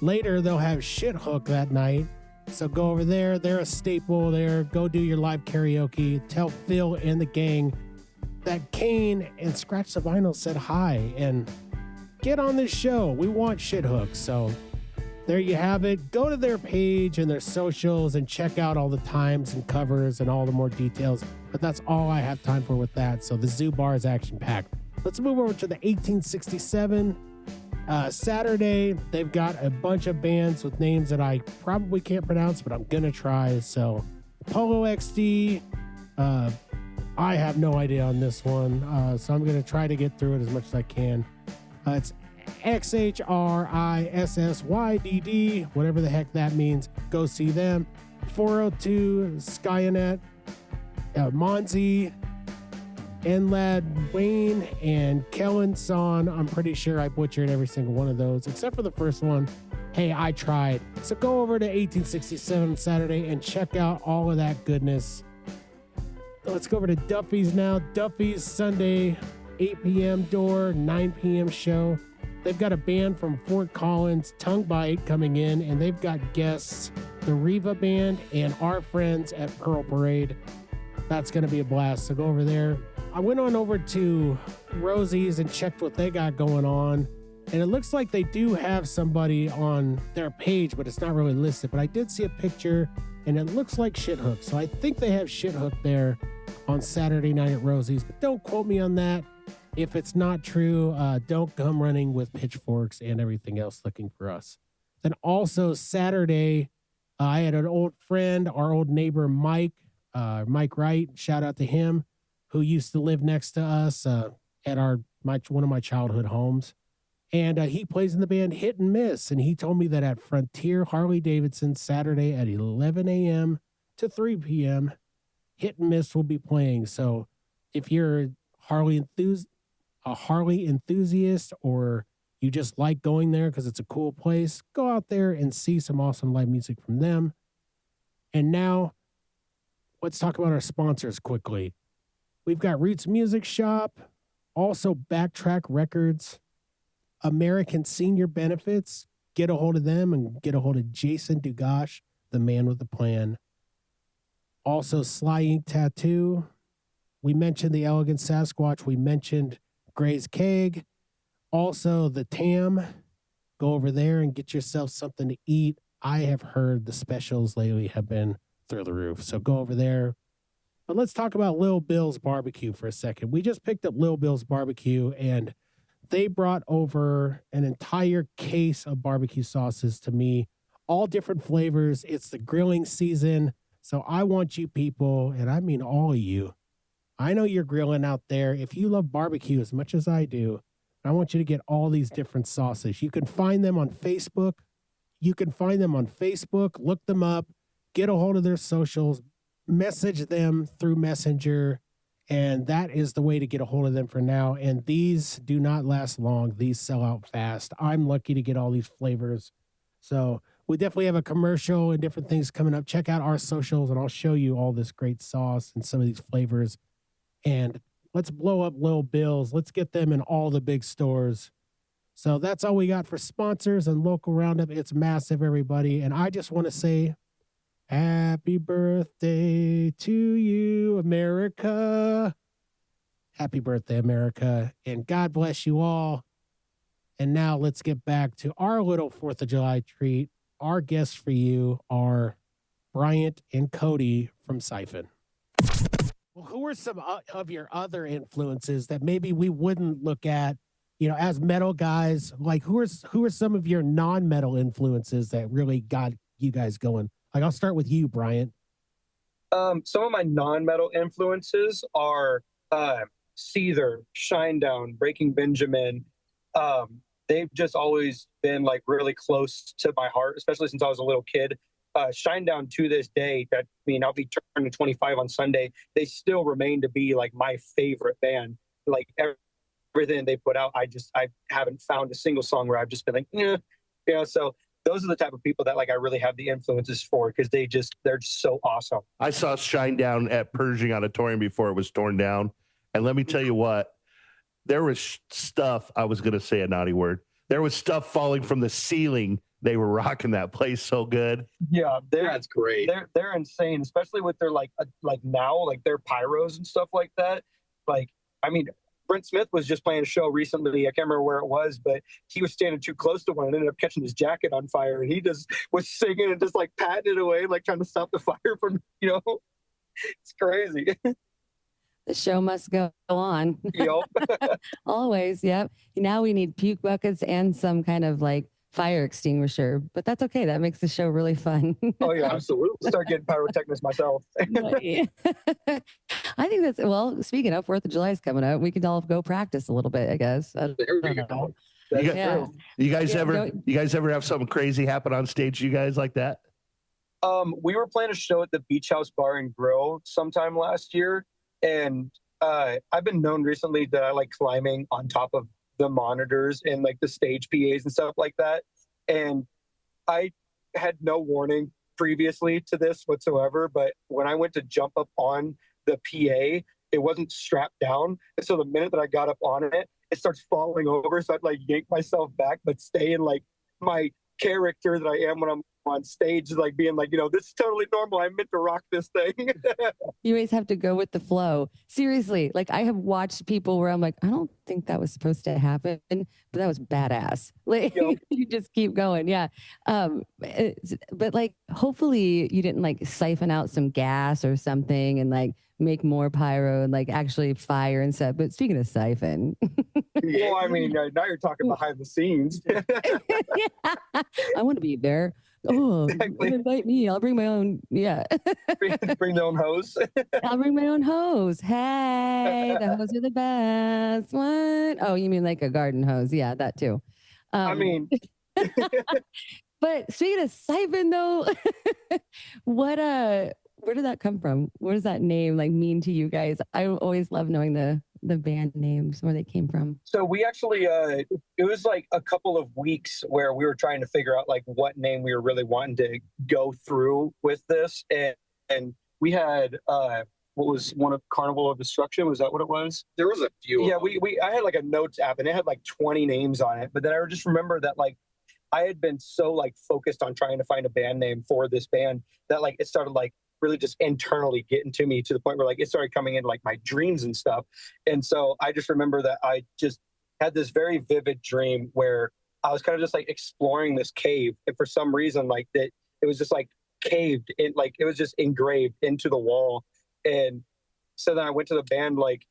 Later, they'll have Shit Hook that night. So go over there. They're a staple there. Go do your live karaoke. Tell Phil and the gang that Cain and Scratch the Vinyl said hi. And get on this show. We want Shit Hook. So there you have it. Go to their page and their socials and check out all the times and covers and all the more details. But that's all I have time for with that. So the Zoo Bar is action-packed. Let's move over to the 1867. Saturday, they've got a bunch of bands with names that I probably can't pronounce, but I'm going to try. So Polo XD, I have no idea on this one. So I'm going to try to get through it as much as I can. It's XHRISSYDD, whatever the heck that means. Go see them. 402 Skyanet, Monzi, Enlad Wayne, and Kellen Son. I'm pretty sure I butchered every single one of those, except for the first one. Hey, I tried. So go over to 1867 Saturday and check out all of that goodness. Let's go over to Duffy's now. Duffy's Sunday, 8 p.m. door, 9 p.m. show. They've got a band from Fort Collins, Tongue Bite, coming in, and they've got guests, the Riva Band and our friends at Pearl Parade. That's going to be a blast. So go over there. I went on over to Rosie's and checked what they got going on. And it looks like they do have somebody on their page, but it's not really listed. But I did see a picture, and it looks like Shithook. So I think they have Shithook there on Saturday night at Rosie's. But don't quote me on that. If it's not true, don't come running with pitchforks and everything else looking for us. Then also Saturday, I had an old friend, our old neighbor, Mike Wright. Shout out to him, who used to live next to us at one of my childhood homes. And he plays in the band Hit and Miss. And he told me that at Frontier Harley Davidson Saturday at 11 a.m. to 3 p.m., Hit and Miss will be playing. So if you're a Harley enthusiast, or you just like going there because it's a cool place, go out there and see some awesome live music from them. And now let's talk about our sponsors quickly. We've got Roots Music Shop, also Backtrack Records, American Senior Benefits. Get a hold of them and get a hold of Jason Dugash, the man with the plan. Also Sly Ink Tattoo. We mentioned the Elegant Sasquatch. We mentioned Gray's Keg. Also the TAM. Go over there and get yourself something to eat. I have heard the specials lately have been through the roof. So go over there. But let's talk about Lil Bill's Barbecue for a second. We just picked up Lil Bill's Barbecue, and they brought over an entire case of barbecue sauces to me, all different flavors. It's the grilling season. So I want you people, and I mean all of you, I know you're grilling out there. If you love barbecue as much as I do, I want you to get all these different sauces. You can find them on Facebook. Look them up, get a hold of their socials, message them through Messenger, and that is the way to get a hold of them for now. And these do not last long. These sell out fast. I'm lucky to get all these flavors. So we definitely have a commercial and different things coming up. Check out our socials, and I'll show you all this great sauce and some of these flavors. And let's blow up Lil Bill's. Let's get them in all the big stores. So that's all we got for sponsors and local roundup. It's massive, everybody. And I just want to say, happy birthday to you, America. Happy birthday, America. And God bless you all. And now let's get back to our little 4th of July treat. Our guests for you are Bryant and Cody from Cyphen. Well, who are some of your other influences that maybe we wouldn't look at, as metal guys? Like, who are some of your non-metal influences that really got you guys going? Like, I'll start with you, Bryant. Some of my non-metal influences are Seether, Shinedown, Breaking Benjamin. They've just always been like really close to my heart, especially since I was a little kid. Shinedown to this day, I'll be turning 25 on Sunday. They still remain to be like my favorite band. Like everything they put out, I haven't found a single song where I've just been like, so those are the type of people that like I really have the influences for, because they're just so awesome. I saw Shinedown at Pershing Auditorium before it was torn down. And let me tell you what, there was stuff, I was going to say a naughty word. There was stuff falling from the ceiling. They were rocking that place so good. Yeah, That's great. They're insane, especially with their like now, like their pyros and stuff like that. Like, Brent Smith was just playing a show recently. I can't remember where it was, but he was standing too close to one and ended up catching his jacket on fire. And he just was singing and just like patting it away, like trying to stop the fire from, it's crazy. The show must go on. Yep. Always. Yep. Now we need puke buckets and some kind of like fire extinguisher, but that's okay. That makes the show really fun. Oh yeah, Absolutely. start getting pyrotechnics myself. I think that's, well, speaking of 4th of July is coming up, we can all go practice a little bit, I guess. There we go. That's You Yeah. true. You guys Yeah, ever you guys ever have something crazy happen on stage, you guys, like that? We were playing a show at the Beach House Bar and Grill sometime last year, and I've been known recently that I like climbing on top of the monitors and like the stage PAs and stuff like that. And I had no warning previously to this whatsoever, but when I went to jump up on the PA, it wasn't strapped down. And so the minute that I got up on it, it starts falling over. So I'd like yank myself back, but stay in like my character that I am when I'm on stage, like being like, this is totally normal. I meant to rock this thing. You always have to go with the flow. Seriously, like I have watched people where I'm like, I don't think that was supposed to happen, but that was badass. Like Yep. you just keep going. Yeah. But like, hopefully you didn't like siphon out some gas or something and like make more pyro and like actually fire and stuff. But speaking of siphon, Well, I mean, now you're talking behind the scenes. yeah, I want to be there. Oh, Exactly. invite me. I'll bring my own. Yeah. Bring their own hose. I'll bring my own hose. Hey, the hose are the best. What? Oh, you mean like a garden hose? Yeah, that too. I mean, but speaking of Cyphen though, where did that come from? What does that name like mean to you guys? I always love knowing the band names, where they came from. so we actually, it was like a couple of weeks where we were trying to figure out like what name we were really wanting to go through with this. And we had, what was one of Carnival of Destruction? Was that what it was? There was a few. Yeah, of them. I had like a notes app and it had like 20 names on it. But then I just remember that like I had been so like focused on trying to find a band name for this band that like it started like really just internally getting to me to the point where like it started coming into like my dreams and stuff. And so I just remember that I just had this very vivid dream where I was kind of just like exploring this cave. And for some reason, like that, it was just like caved in, like it was just engraved into the wall. And so then I went to the band, like,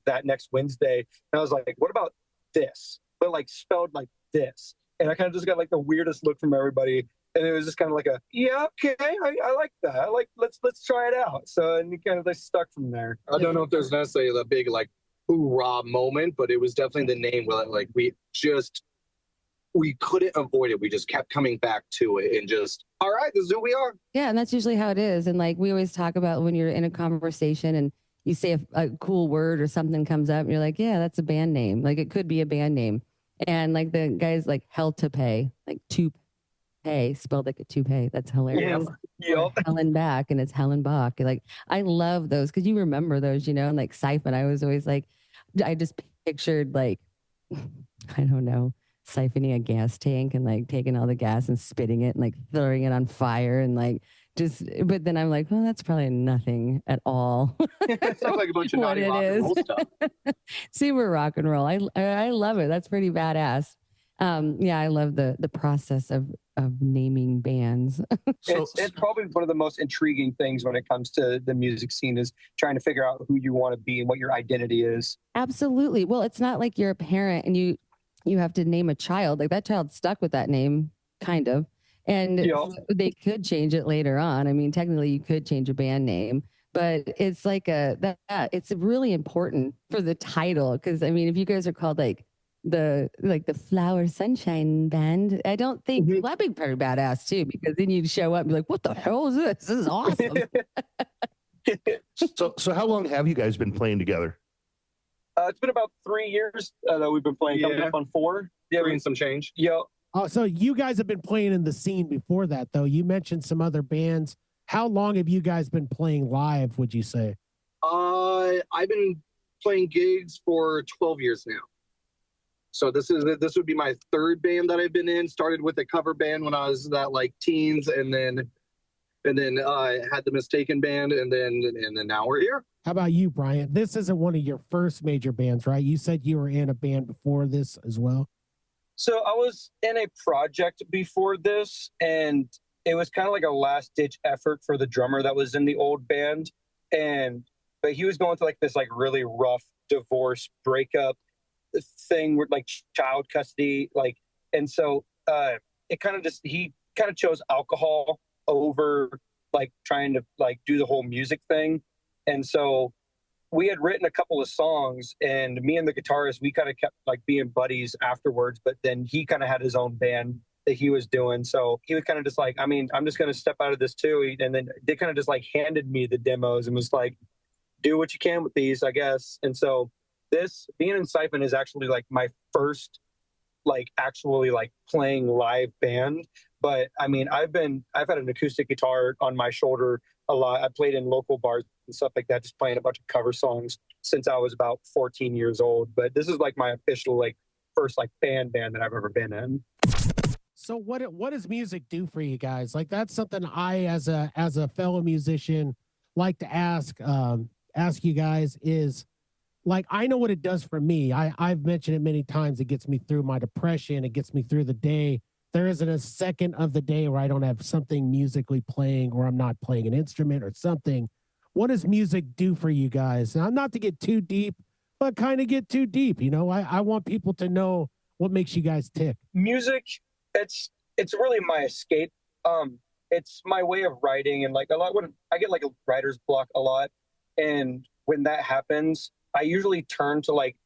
that next Wednesday, and I was like, what about this? But like spelled like this. And I kind of just got like the weirdest look from everybody. And it was just kind of like yeah, okay, I like that. Let's try it out. So, and it kind of like stuck from there. I don't know if there's necessarily the big like hoorah moment, but it was definitely the name where like we couldn't avoid it. We just kept coming back to it and just, all right, this is who we are. Yeah, and that's usually how it is. And like we always talk about when you're in a conversation and you say a cool word or something comes up and you're like, yeah, that's a band name. Like it could be a band name. And like the guy's like hell to pay, like toupee, spelled like a toupee. That's hilarious. Yep. Helen Back and it's Helen Bach. Like I love those because you remember those, and like Cyphen, I was always like, I just pictured like, I don't know, siphoning a gas tank and like taking all the gas and spitting it and like throwing it on fire and like but then I'm like, well, that's probably nothing at all. It sounds like a bunch of What naughty it rock and roll is. stuff. Super rock and roll. I love it. That's pretty badass. Yeah, I love the process of naming bands. It's probably one of the most intriguing things when it comes to the music scene is trying to figure out who you want to be and what your identity is. Absolutely. Well, it's not like you're a parent and you have to name a child. Like that child's stuck with that name, kind of. And Yeah. they could change it later on. I mean, technically you could change a band name, but it's like it's really important for the title. Because I mean, if you guys are called like the Flower Sunshine Band, I don't think that'd be pretty badass too, because then you'd show up and be like, what the hell is this? This is awesome. So how long have you guys been playing together? It's been about 3 years that we've been playing, coming Yeah. up on 4. Yeah, Bringing some change. yeah. Oh, so you guys have been playing in the scene before that, though. You mentioned some other bands. How long have you guys been playing live, would you say? I've been playing gigs for 12 years now. So this would be my third band that I've been in. Started with a cover band when I was that like teens, and then and then had the Mistaken band, and then now we're here. How about you, Bryant? This isn't one of your first major bands, right? You said you were in a band before this as well. So I was in a project before this, and it was kind of like a last ditch effort for the drummer that was in the old band. But he was going through like this like really rough divorce breakup thing with like child custody, like, and so it kind of just, he kind of chose alcohol over like trying to like do the whole music thing. And so we had written a couple of songs, and me and the guitarist, we kind of kept like being buddies afterwards, but then he kind of had his own band that he was doing. So he was kind of just like, I mean, I'm just going to step out of this too. And then they kind of just like handed me the demos and was like, do what you can with these, I guess. And so this being in Cyphen is actually like my first like actually like playing live band. But I mean, I've had an acoustic guitar on my shoulder a lot. I played in local bars and stuff like that, just playing a bunch of cover songs since I was about 14 years old. But this is like my official like first like band that I've ever been in. So what does music do for you guys? Like, that's something I, as a fellow musician, like to ask you guys is, like, I know what it does for me. I've mentioned it many times. It gets me through my depression. It gets me through the day. There isn't a second of the day where I don't have something musically playing, or I'm not playing an instrument or something. What does music do for you guys? Now, not to get too deep, but kind of get too deep. You know, I want people to know what makes you guys tick. Music, it's really my escape. It's my way of writing, and like a lot when I get like a writer's block a lot, and when that happens, I usually turn to like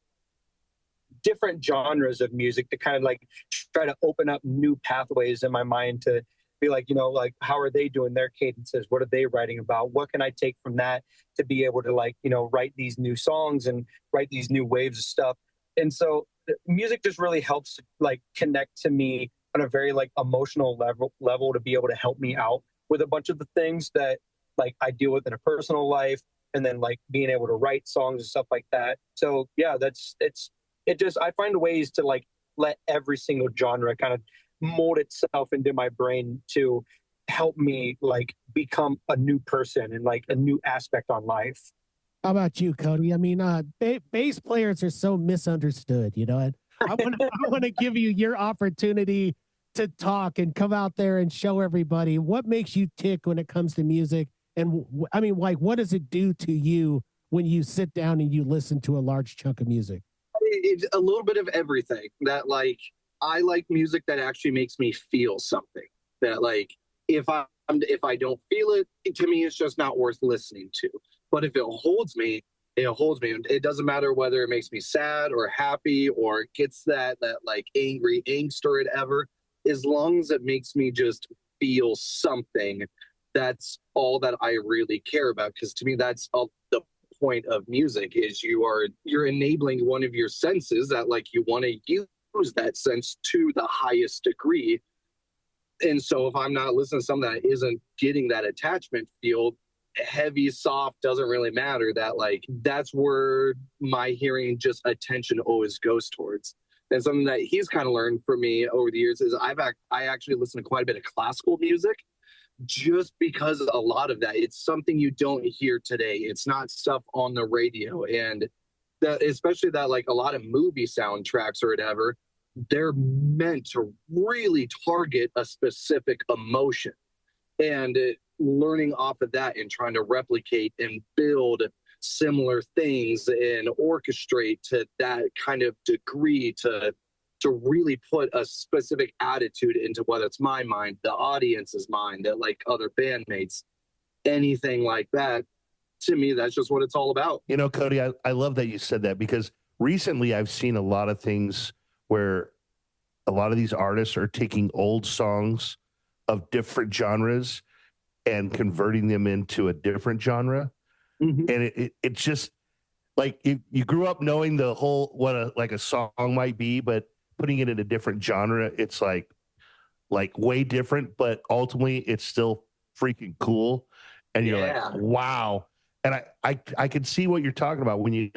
different genres of music to kind of like try to open up new pathways in my mind to be like, you know, like, how are they doing their cadences? What are they writing about? What can I take from that to be able to like, you know, write these new songs and write these new waves of stuff? And so music just really helps like connect to me on a very like emotional level to be able to help me out with a bunch of the things that like I deal with in a personal life, and then like being able to write songs and stuff like that. So yeah, I find ways to like let every single genre kind of mold itself into my brain to help me like become a new person and like a new aspect on life. How about you, Cody? I mean, bass players are so misunderstood, you know, and I want to give you your opportunity to talk and come out there and show everybody what makes you tick when it comes to music. And I mean, like, what does it do to you when you sit down and you listen to a large chunk of music? It's a little bit of everything. That like, I like music that actually makes me feel something. That like, if I don't feel it, to me, it's just not worth listening to. But if it holds me, it holds me. It doesn't matter whether it makes me sad or happy or gets that like angry angst or whatever. As long as it makes me just feel something, that's all that I really care about. Because to me, that's all the point of music is you're enabling one of your senses that like you want to use that sense to the highest degree. And so if I'm not listening to something that isn't getting that attachment feel, heavy, soft, doesn't really matter, that like that's where my hearing just attention always goes towards. And something that he's kind of learned from me over the years is I actually listen to quite a bit of classical music, just because a lot of that, it's something you don't hear today. It's not stuff on the radio. And that, especially that like a lot of movie soundtracks or whatever, they're meant to really target a specific emotion. And learning off of that and trying to replicate and build similar things and orchestrate to that kind of degree to really put a specific attitude into whether it's my mind, the audience's mind, that like other bandmates, anything like that. To me, that's just what it's all about. You know, Cody, I love that you said that, because recently I've seen a lot of things where a lot of these artists are taking old songs of different genres and converting them into a different genre. Mm-hmm. And it's just like you grew up knowing the whole what a song might be, but putting it in a different genre, it's like way different, but ultimately it's still freaking cool. And you're like, wow. And I can see what you're talking about when you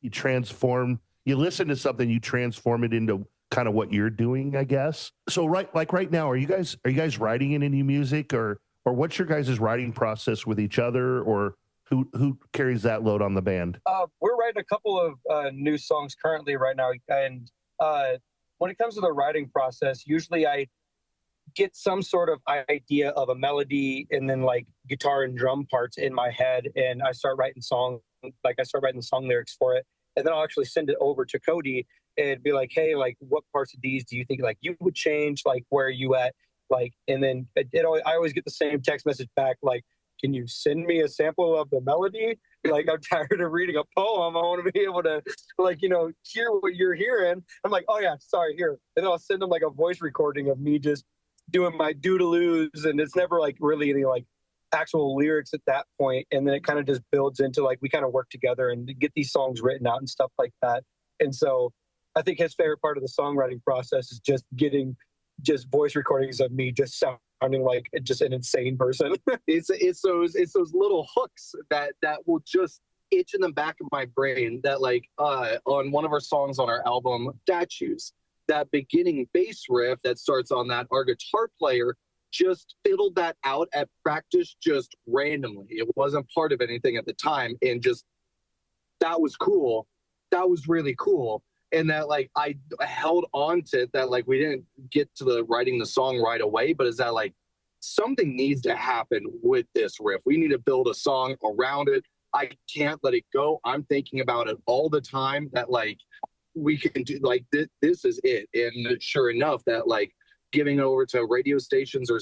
transform, you listen to something, you transform it into kind of what you're doing, I guess. So right now, are you guys writing any new music, or or what's your guys' writing process with each other, or who carries that load on the band? We're writing a couple of new songs currently right now, and when it comes to the writing process, usually I get some sort of idea of a melody and then like guitar and drum parts in my head, and I start writing the song lyrics for it, and then I'll actually send it over to Cody and be like, hey, like what parts of these do you think like you would change, like where are you at, like, and then I always get the same text message back like, can you send me a sample of the melody? Like, I'm tired of reading a poem. I want to be able to, like, hear what you're hearing. I'm like, oh yeah, sorry, here. And then I'll send them like a voice recording of me just doing my doodaloos, and it's never like really any like actual lyrics at that point. And then it kind of just builds into like we kind of work together and get these songs written out and stuff like that. And so I think his favorite part of the songwriting process is just getting just voice recordings of me just sounding like just an insane person. It's those little hooks that will just itch in the back of my brain that like on one of our songs on our album Statues, that beginning bass riff that starts on that, our guitar player just fiddled that out at practice just randomly. It wasn't part of anything at the time, and just that was cool. That was really cool. And that like I held on to it, that like we didn't get to the writing the song right away, but is that like something needs to happen with this riff. We need to build a song around it. I can't let it go. I'm thinking about it all the time, that like we can do like this is it. And sure enough, that like giving over to radio stations or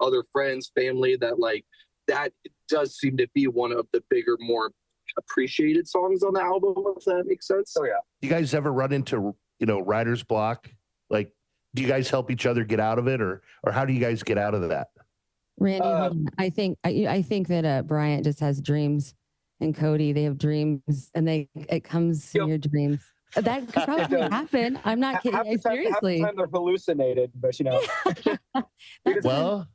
other friends, family, that like that does seem to be one of the bigger, more appreciated songs on the album, if that makes sense. Oh yeah. You guys ever run into writer's block? Like, do you guys help each other get out of it, or how do you guys get out of that? Randy, hold on. I think that Bryant just has dreams, and Cody, they have dreams, and it comes in your dreams. That could probably happen. I'm not kidding. Seriously, half the time they're hallucinated, but Well,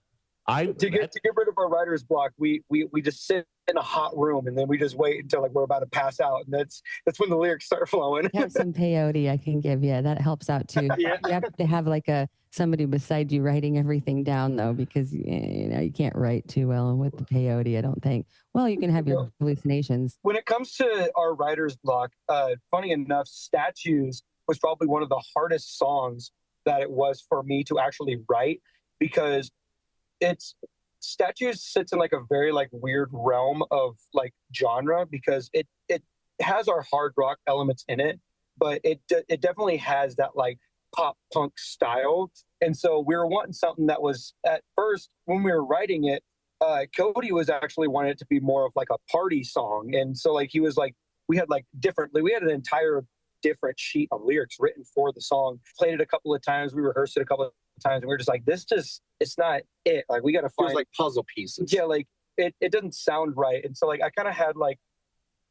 to get rid of our writer's block, we just sit in a hot room, and then we just wait until like we're about to pass out, and that's when the lyrics start flowing. I have some peyote I can give you. That helps out too. Yeah. You have to have like somebody beside you writing everything down though, because you can't write too well with the peyote, I don't think. Well, you can have your hallucinations. When it comes to our writer's block, funny enough, Statues was probably one of the hardest songs that it was for me to actually write, because Statues sits in like a very like weird realm of like genre, because it has our hard rock elements in it, but it definitely has that like pop punk style. And so we were wanting something that was, at first when we were writing it, Cody was actually wanting it to be more of like a party song. And so like he was like, we had an entire different sheet of lyrics written for the song, played it a couple of times, we rehearsed it a couple of times, and we were just like, it's not it. Like we got to find like puzzle pieces. Yeah, like it doesn't sound right. And so like I kind of had like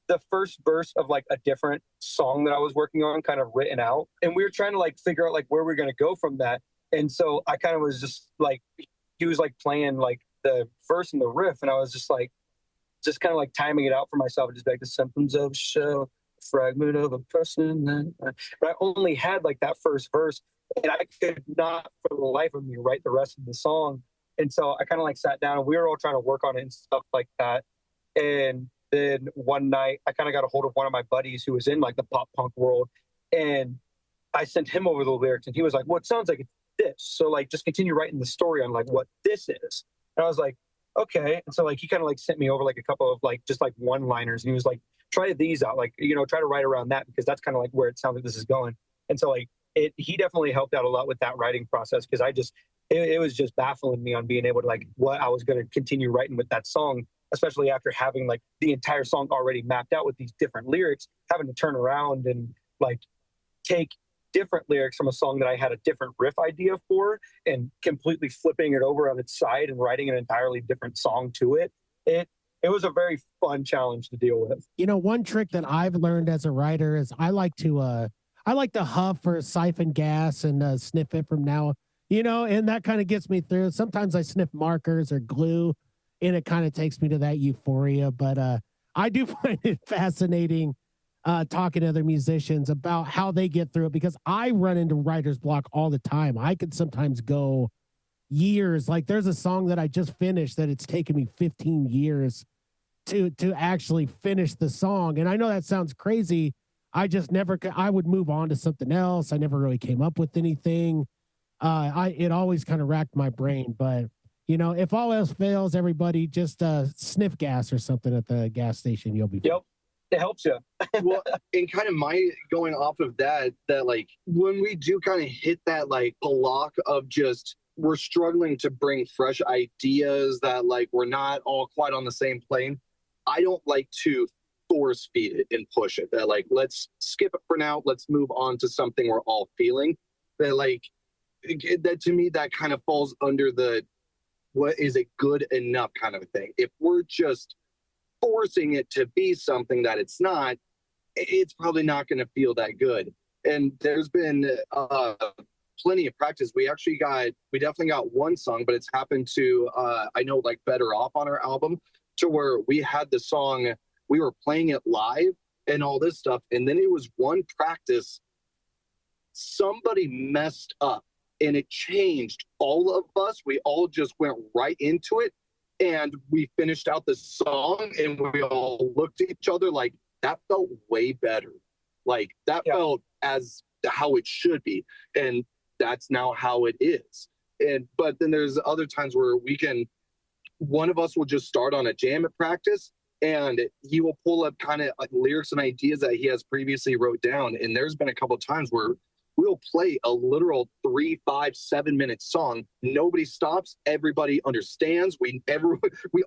the first verse of like a different song that I was working on kind of written out, and we were trying to like figure out like where we're going to go from that. And so I kind of was just like, he was like playing like the verse and the riff, and I was just kind of like timing it out for myself, just like the symptoms of show, fragment of a person. But I only had like that first verse, and I could not for the life of me write the rest of the song. And so I kind of like sat down, and we were all trying to work on it and stuff like that. And then one night I kind of got a hold of one of my buddies who was in like the pop punk world, and I sent him over the lyrics, and he was like, well, it sounds like it's this. So like just continue writing the story on like what this is. And I was like, okay. And so like he kind of like sent me over like a couple of like just like one-liners, and he was like, try these out, like, try to write around that, because that's kind of like where it sounds like this is going. And so like he definitely helped out a lot with that writing process, because it was just baffling me on being able to like what I was going to continue writing with that song, especially after having like the entire song already mapped out with these different lyrics, having to turn around and like take different lyrics from a song that I had a different riff idea for, and completely flipping it over on its side and writing an entirely different song to it. It was a very fun challenge to deal with. One trick that I've learned as a writer is I like to huff or siphon gas and sniff it from now, and that kind of gets me through. Sometimes I sniff markers or glue, and it kind of takes me to that euphoria. But I do find it fascinating talking to other musicians about how they get through it, because I run into writer's block all the time. I could sometimes go, years. Like there's a song that I just finished that it's taken me 15 years to actually finish the song. And I know that sounds crazy. I just never I would move on to something else. I never really came up with anything. It always kind of racked my brain, but you know, if all else fails, everybody just sniff gas or something at the gas station. You'll be fine. Yep. It helps you. Well, and kind of my going off of that like when we do kind of hit that like block of just we're struggling to bring fresh ideas that like we're not all quite on the same plane, I don't like to force feed it and push it. That like let's skip it for now. Let's move on to something we're all feeling. That like that to me that kind of falls under the what is a good enough kind of thing. If we're just forcing it to be something that it's not, it's probably not going to feel that good. And there's been plenty of practice. We definitely got one song, but it's happened to I know like Better Off on our album, to where we had the song, we were playing it live and all this stuff, and then it was one practice somebody messed up and it changed all of us. We all just went right into it and we finished out the song and we all looked at each other like that felt way better. Like that felt as how it should be. And that's now how it is. But then there's other times where one of us will just start on a jam at practice and he will pull up kind of lyrics and ideas that he has previously wrote down. And there's been a couple of times where we'll play a literal 3, 5, 7-minute song. Nobody stops. Everybody understands. We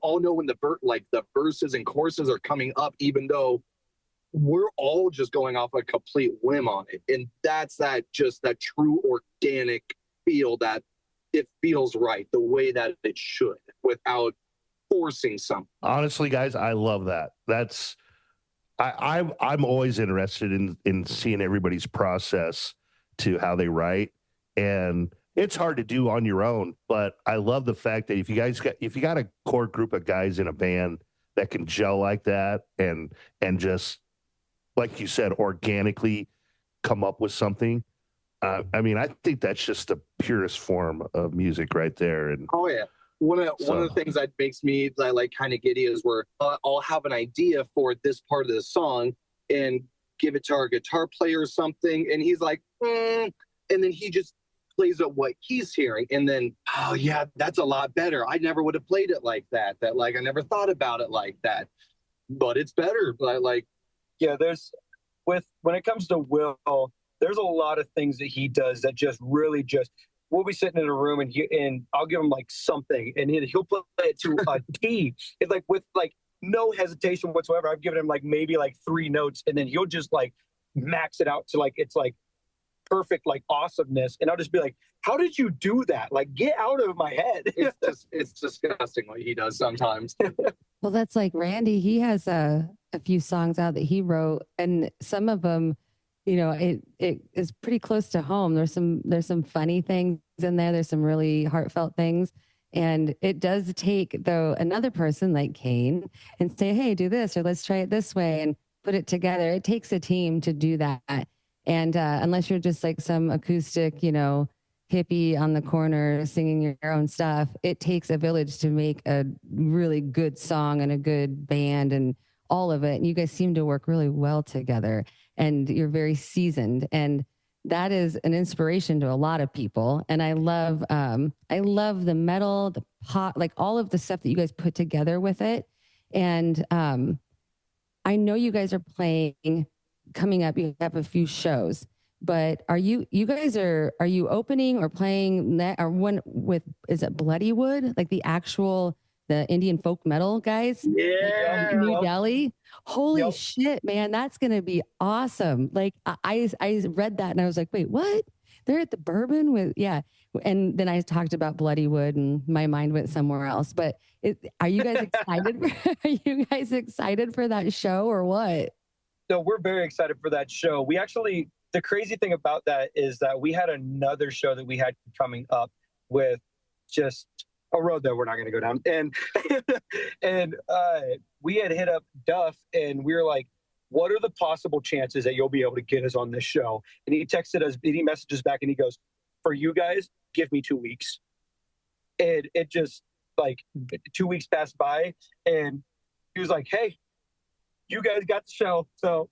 all know when the verses and choruses are coming up, even though we're all just going off a complete whim on it. And that's that true organic feel that it feels right the way that it should without forcing something. Honestly, guys, I love that. I'm always interested in seeing everybody's process to how they write, and it's hard to do on your own, but I love the fact that if you got a core group of guys in a band that can gel like that and just like you said organically come up with something, I mean, I think that's just the purest form of music right there. And oh yeah, one of the things that makes me like kind of giddy is where I'll have an idea for this part of the song and give it to our guitar player or something, and he's like, and then he just plays up what he's hearing, and then, oh yeah, that's a lot better. I never would have played it like that. That like I never thought about it like that, but it's better. Like yeah, when it comes to Will, there's a lot of things that he does that just really we'll be sitting in a room and I'll give him like something and he'll play it to a T. It's like with like no hesitation whatsoever. I've given him like maybe like 3 notes and then he'll just like max it out to like it's like perfect like awesomeness, and I'll just be like, how did you do that? Like, get out of my head. it's disgusting what he does sometimes. Well, that's like Randy. He has a few songs out that he wrote, and some of them, you know, it is pretty close to home. There's some funny things in there. There's some really heartfelt things. And it does take, though, another person like Cain and say, hey, do this, or let's try it this way and put it together. It takes a team to do that. And unless you're just like some acoustic, you know, hippie on the corner singing your own stuff, it takes a village to make a really good song and a good band and all of it. And you guys seem to work really well together, and you're very seasoned. And that is an inspiration to a lot of people. And I love the metal, the pop, like all of the stuff that you guys put together with it. And I know you guys are playing coming up. You have a few shows, but are you opening or playing that or one with, is it Bloodywood? Like the Indian folk metal guys? Yeah. New Delhi. Holy shit, man. That's going to be awesome. Like I read that and I was like, wait, what? They're at the Bourbon with, yeah. And then I talked about Bloodywood and my mind went somewhere else. But are you guys excited? Are you guys excited for that show or what? No, we're very excited for that show. We actually, the crazy thing about that is that we had another show that we had coming up with just a road that we're not going to go down. And we had hit up Duff and we were like, what are the possible chances that you'll be able to get us on this show? And he texted us, he messaged us back and he goes, for you guys, give me 2 weeks. And it just like 2 weeks passed by, and he was like, "Hey, you guys got the show." So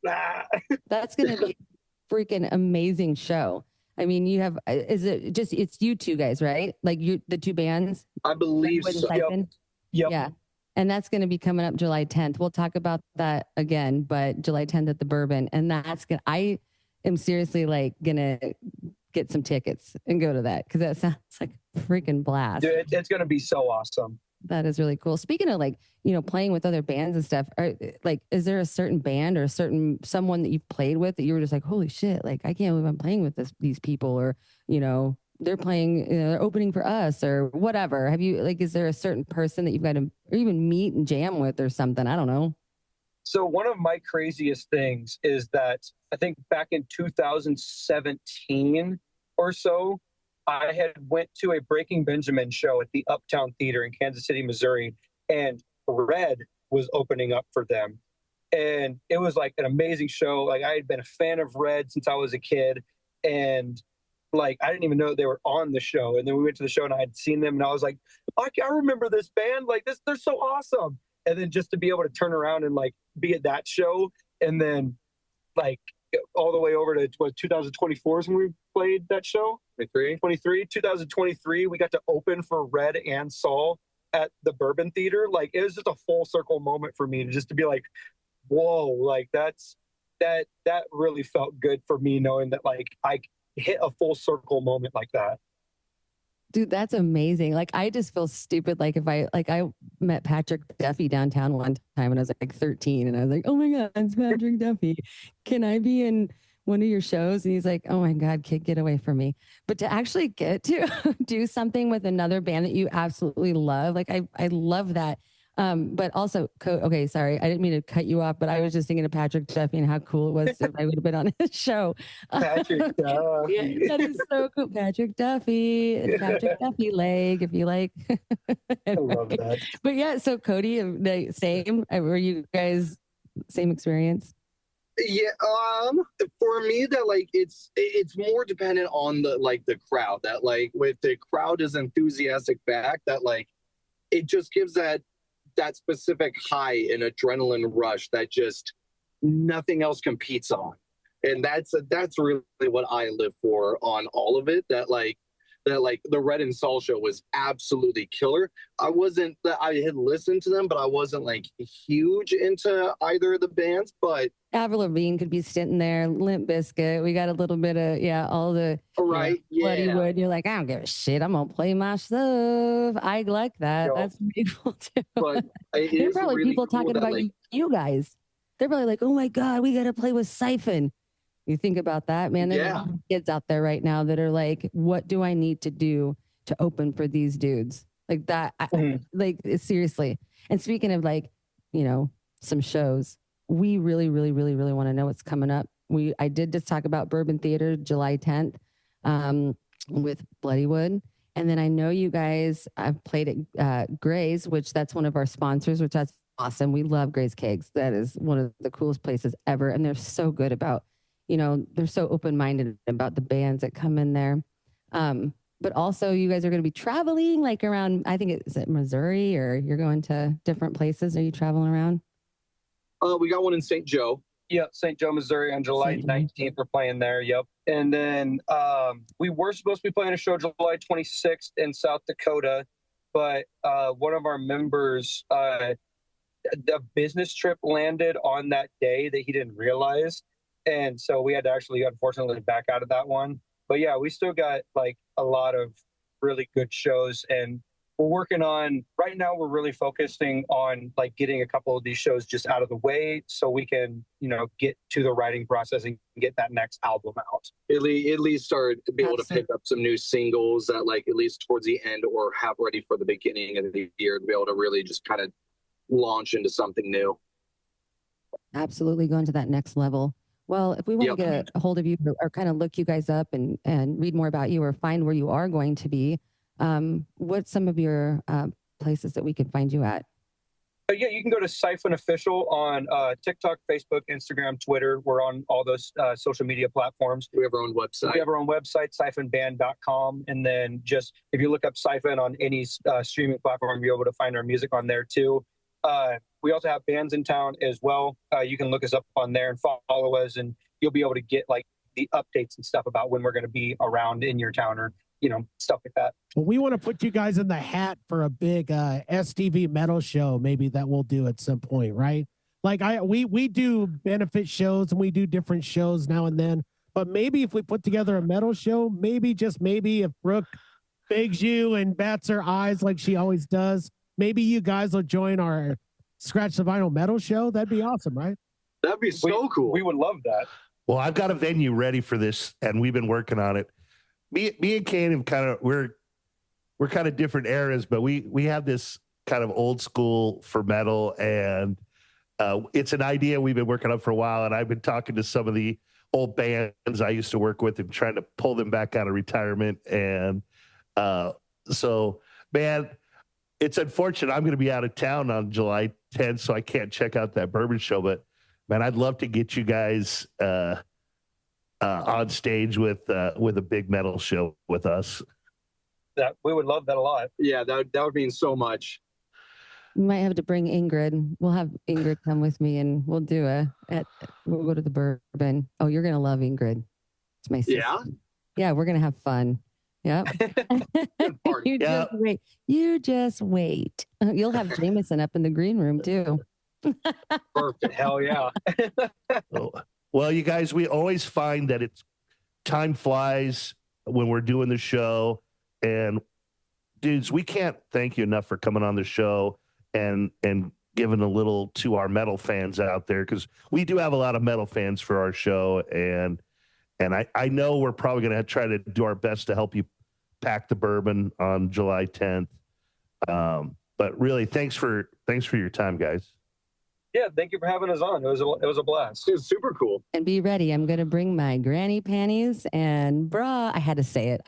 That's going to be a freaking amazing show. I mean, you have, is it just, it's you two guys, right? Like you, the two bands? I believe Brentwood and so. Cyphen? Yep. Yeah. And that's going to be coming up July 10th. We'll talk about that again, but July 10th at the Bourbon. And that's going to, I am seriously like going to get some tickets and go to that because that sounds like a freaking blast. Dude, it's going to be so awesome. That is really cool. Speaking of like, you know, playing with other bands and stuff, like, is there a certain band or a certain someone that you've played with that you were just like, holy shit, like I can't believe I'm playing with these people, or, you know, they're playing, you know, they're opening for us or whatever. Have you, like, is there a certain person that you've got to or even meet and jam with or something? I don't know. So one of my craziest things is that I think back in 2017 or so, I had went to a Breaking Benjamin show at the Uptown Theater in Kansas City, Missouri, and Red was opening up for them. And it was like an amazing show. Like I had been a fan of Red since I was a kid, and like I didn't even know they were on the show. And then we went to the show and I had seen them, and I was like, I remember this band. Like this, they're so awesome. And then just to be able to turn around and like be at that show, and then like all the way over to 2024 is when we played that show. 2023, we got to open for Red and Saul at the Bourbon Theater. Like it was just a full circle moment for me to be like, whoa, like that really felt good for me, knowing that like I hit a full circle moment like that. Dude, that's amazing. Like, I just feel stupid. Like, if I met Patrick Duffy downtown one time when I was like 13, and I was like, oh my God, it's Patrick Duffy. Can I be in one of your shows? And he's like, oh my God, kid, get away from me. But to actually get to do something with another band that you absolutely love, like, I love that. But also, okay, sorry, I didn't mean to cut you off, but I was just thinking of Patrick Duffy and how cool it was if I would have been on his show. Patrick Duffy. Yeah, that is so cool. Patrick Duffy and Patrick Duffy leg, if you like. I love that. But yeah, so Cody, the same. Were you guys same experience? Yeah, for me that like it's more dependent on the crowd. That like with the crowd is enthusiastic back, that like it just gives that specific high and adrenaline rush that just nothing else competes on. And that's really what I live for on all of it. That the Red and Saul show was absolutely killer. I had listened to them, but I wasn't like huge into either of the bands. But Avril Lavigne could be sitting there, Limp Bizkit. We got a little bit of all the right, Bloody Wood. You're like, I don't give a shit. I'm gonna play my stuff. I like that. Yo, that's pretty cool too. But there are probably really people cool talking that, about like, you guys. They're probably like, oh my God, we gotta play with Cyphen. You think about that, man. There's a lot of kids out there right now that are like, what do I need to do to open for these dudes? Like that, like seriously. And speaking of like, some shows, we really, really, really, really want to know what's coming up. I did just talk about Bourbon Theater, July 10th, with Bloodywood. And then I know you guys have played at Gray's, which that's one of our sponsors, which that's awesome. We love Gray's Cakes. That is one of the coolest places ever. And they're so good about, they're so open-minded about the bands that come in there. But also you guys are going to be traveling like around, I think is it Missouri, or you're going to different places? Are you traveling around? We got one in St. Joe. Yep, St. Joe, Missouri on July 19th. We're playing there. Yep. And then we were supposed to be playing a show July 26th in South Dakota, but one of our members, the business trip landed on that day that he didn't realize. And so we had to actually, unfortunately, back out of that one. But yeah, we still got like a lot of really good shows, and we're working on, right now we're really focusing on like getting a couple of these shows just out of the way so we can, get to the writing process and get that next album out. At least start to be able to pick up some new singles that like at least towards the end or have ready for the beginning of the year to be able to really just kind of launch into something new. Absolutely, going to that next level. Well, if we want to get a hold of you or kind of look you guys up and read more about you or find where you are going to be, what's some of your places that we could find you at? Yeah, you can go to Cyphen Official on TikTok, Facebook, Instagram, Twitter. We're on all those social media platforms. We have our own website. We have our own website, cyphenband.com. And then just if you look up Cyphen on any streaming platform, you'll be able to find our music on there too. We also have bands in town as well. You can look us up on there and follow us, and you'll be able to get like the updates and stuff about when we're going to be around in your town or, you know, stuff like that. Well, we want to put you guys in the hat for a big STV metal show, maybe that we'll do at some point, right? Like we do benefit shows and we do different shows now and then, but maybe if we put together a metal show, maybe just maybe if Brooke begs you and bats her eyes like she always does, maybe you guys will join our Scratch the Vinyl metal show. That'd be awesome, right? That'd be so cool. We would love that. Well, I've got a venue ready for this, and we've been working on it. Me and Cain have we're kind of different eras, but we have this kind of old school for metal, and it's an idea we've been working on for a while. And I've been talking to some of the old bands I used to work with and trying to pull them back out of retirement. And so, man, it's unfortunate I'm going to be out of town on July 10th, so I can't check out that bourbon show. But man, I'd love to get you guys on stage with a big metal show with us. That we would love that a lot. Yeah, that would mean so much. You might have to bring Ingrid. We'll have Ingrid come with me, and we'll we'll go to the bourbon. Oh, you're gonna love Ingrid. It's my sister. Yeah? Yeah, we're gonna have fun. Yep. Just wait. You just wait. You'll have Jameson up in the green room too. Perfect. Hell yeah. Well, you guys, we always find that time flies when we're doing the show. And dudes, we can't thank you enough for coming on the show and giving a little to our metal fans out there, because we do have a lot of metal fans for our show. And I know we're probably going to try to do our best to help you pack the bourbon on July 10th. But really, thanks for your time, guys. Yeah, thank you for having us on. It was a blast. It was super cool. And be ready. I'm going to bring my granny panties and bra. I had to say it.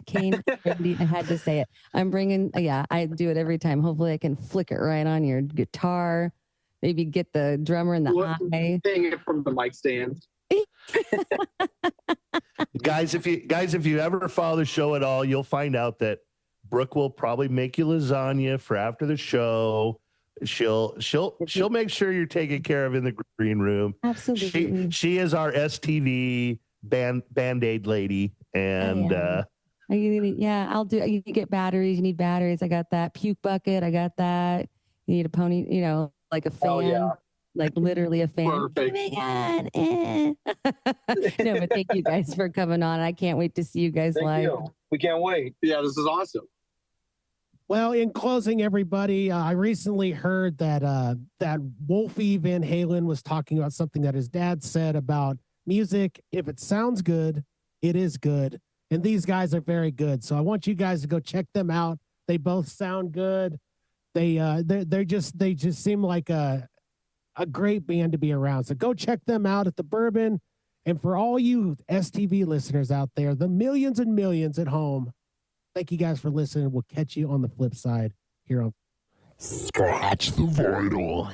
Cain, Randy, I had to say it. I'm bringing, I do it every time. Hopefully I can flick it right on your guitar. Maybe get the drummer in the eye. Hang it from the mic stand. Guys, if you ever follow the show at all, you'll find out that Brooke will probably make you lasagna for after the show. She'll make sure you're taken care of in the green room. Absolutely. She is our STV Band-Aid lady. And I'll do. You get batteries. You need batteries. I got that. Puke bucket. I got that. You need a pony. Like a fan. Oh, yeah. Like literally a fan. Perfect. Oh my God. No, but thank you guys for coming on. I can't wait to see you guys Thank live. you. We can't wait. Yeah, this is awesome. Well, in closing, everybody, I recently heard that Wolfie Van Halen was talking about something that his dad said about music. If it sounds good, it is good. And these guys are very good. So I want you guys to go check them out. They both sound good. They just seem like a great band to be around. So go check them out at the Bourbon. And for all you STV listeners out there, the millions and millions at home, thank you guys for listening. We'll catch you on the flip side here on Scratch the Vinyl.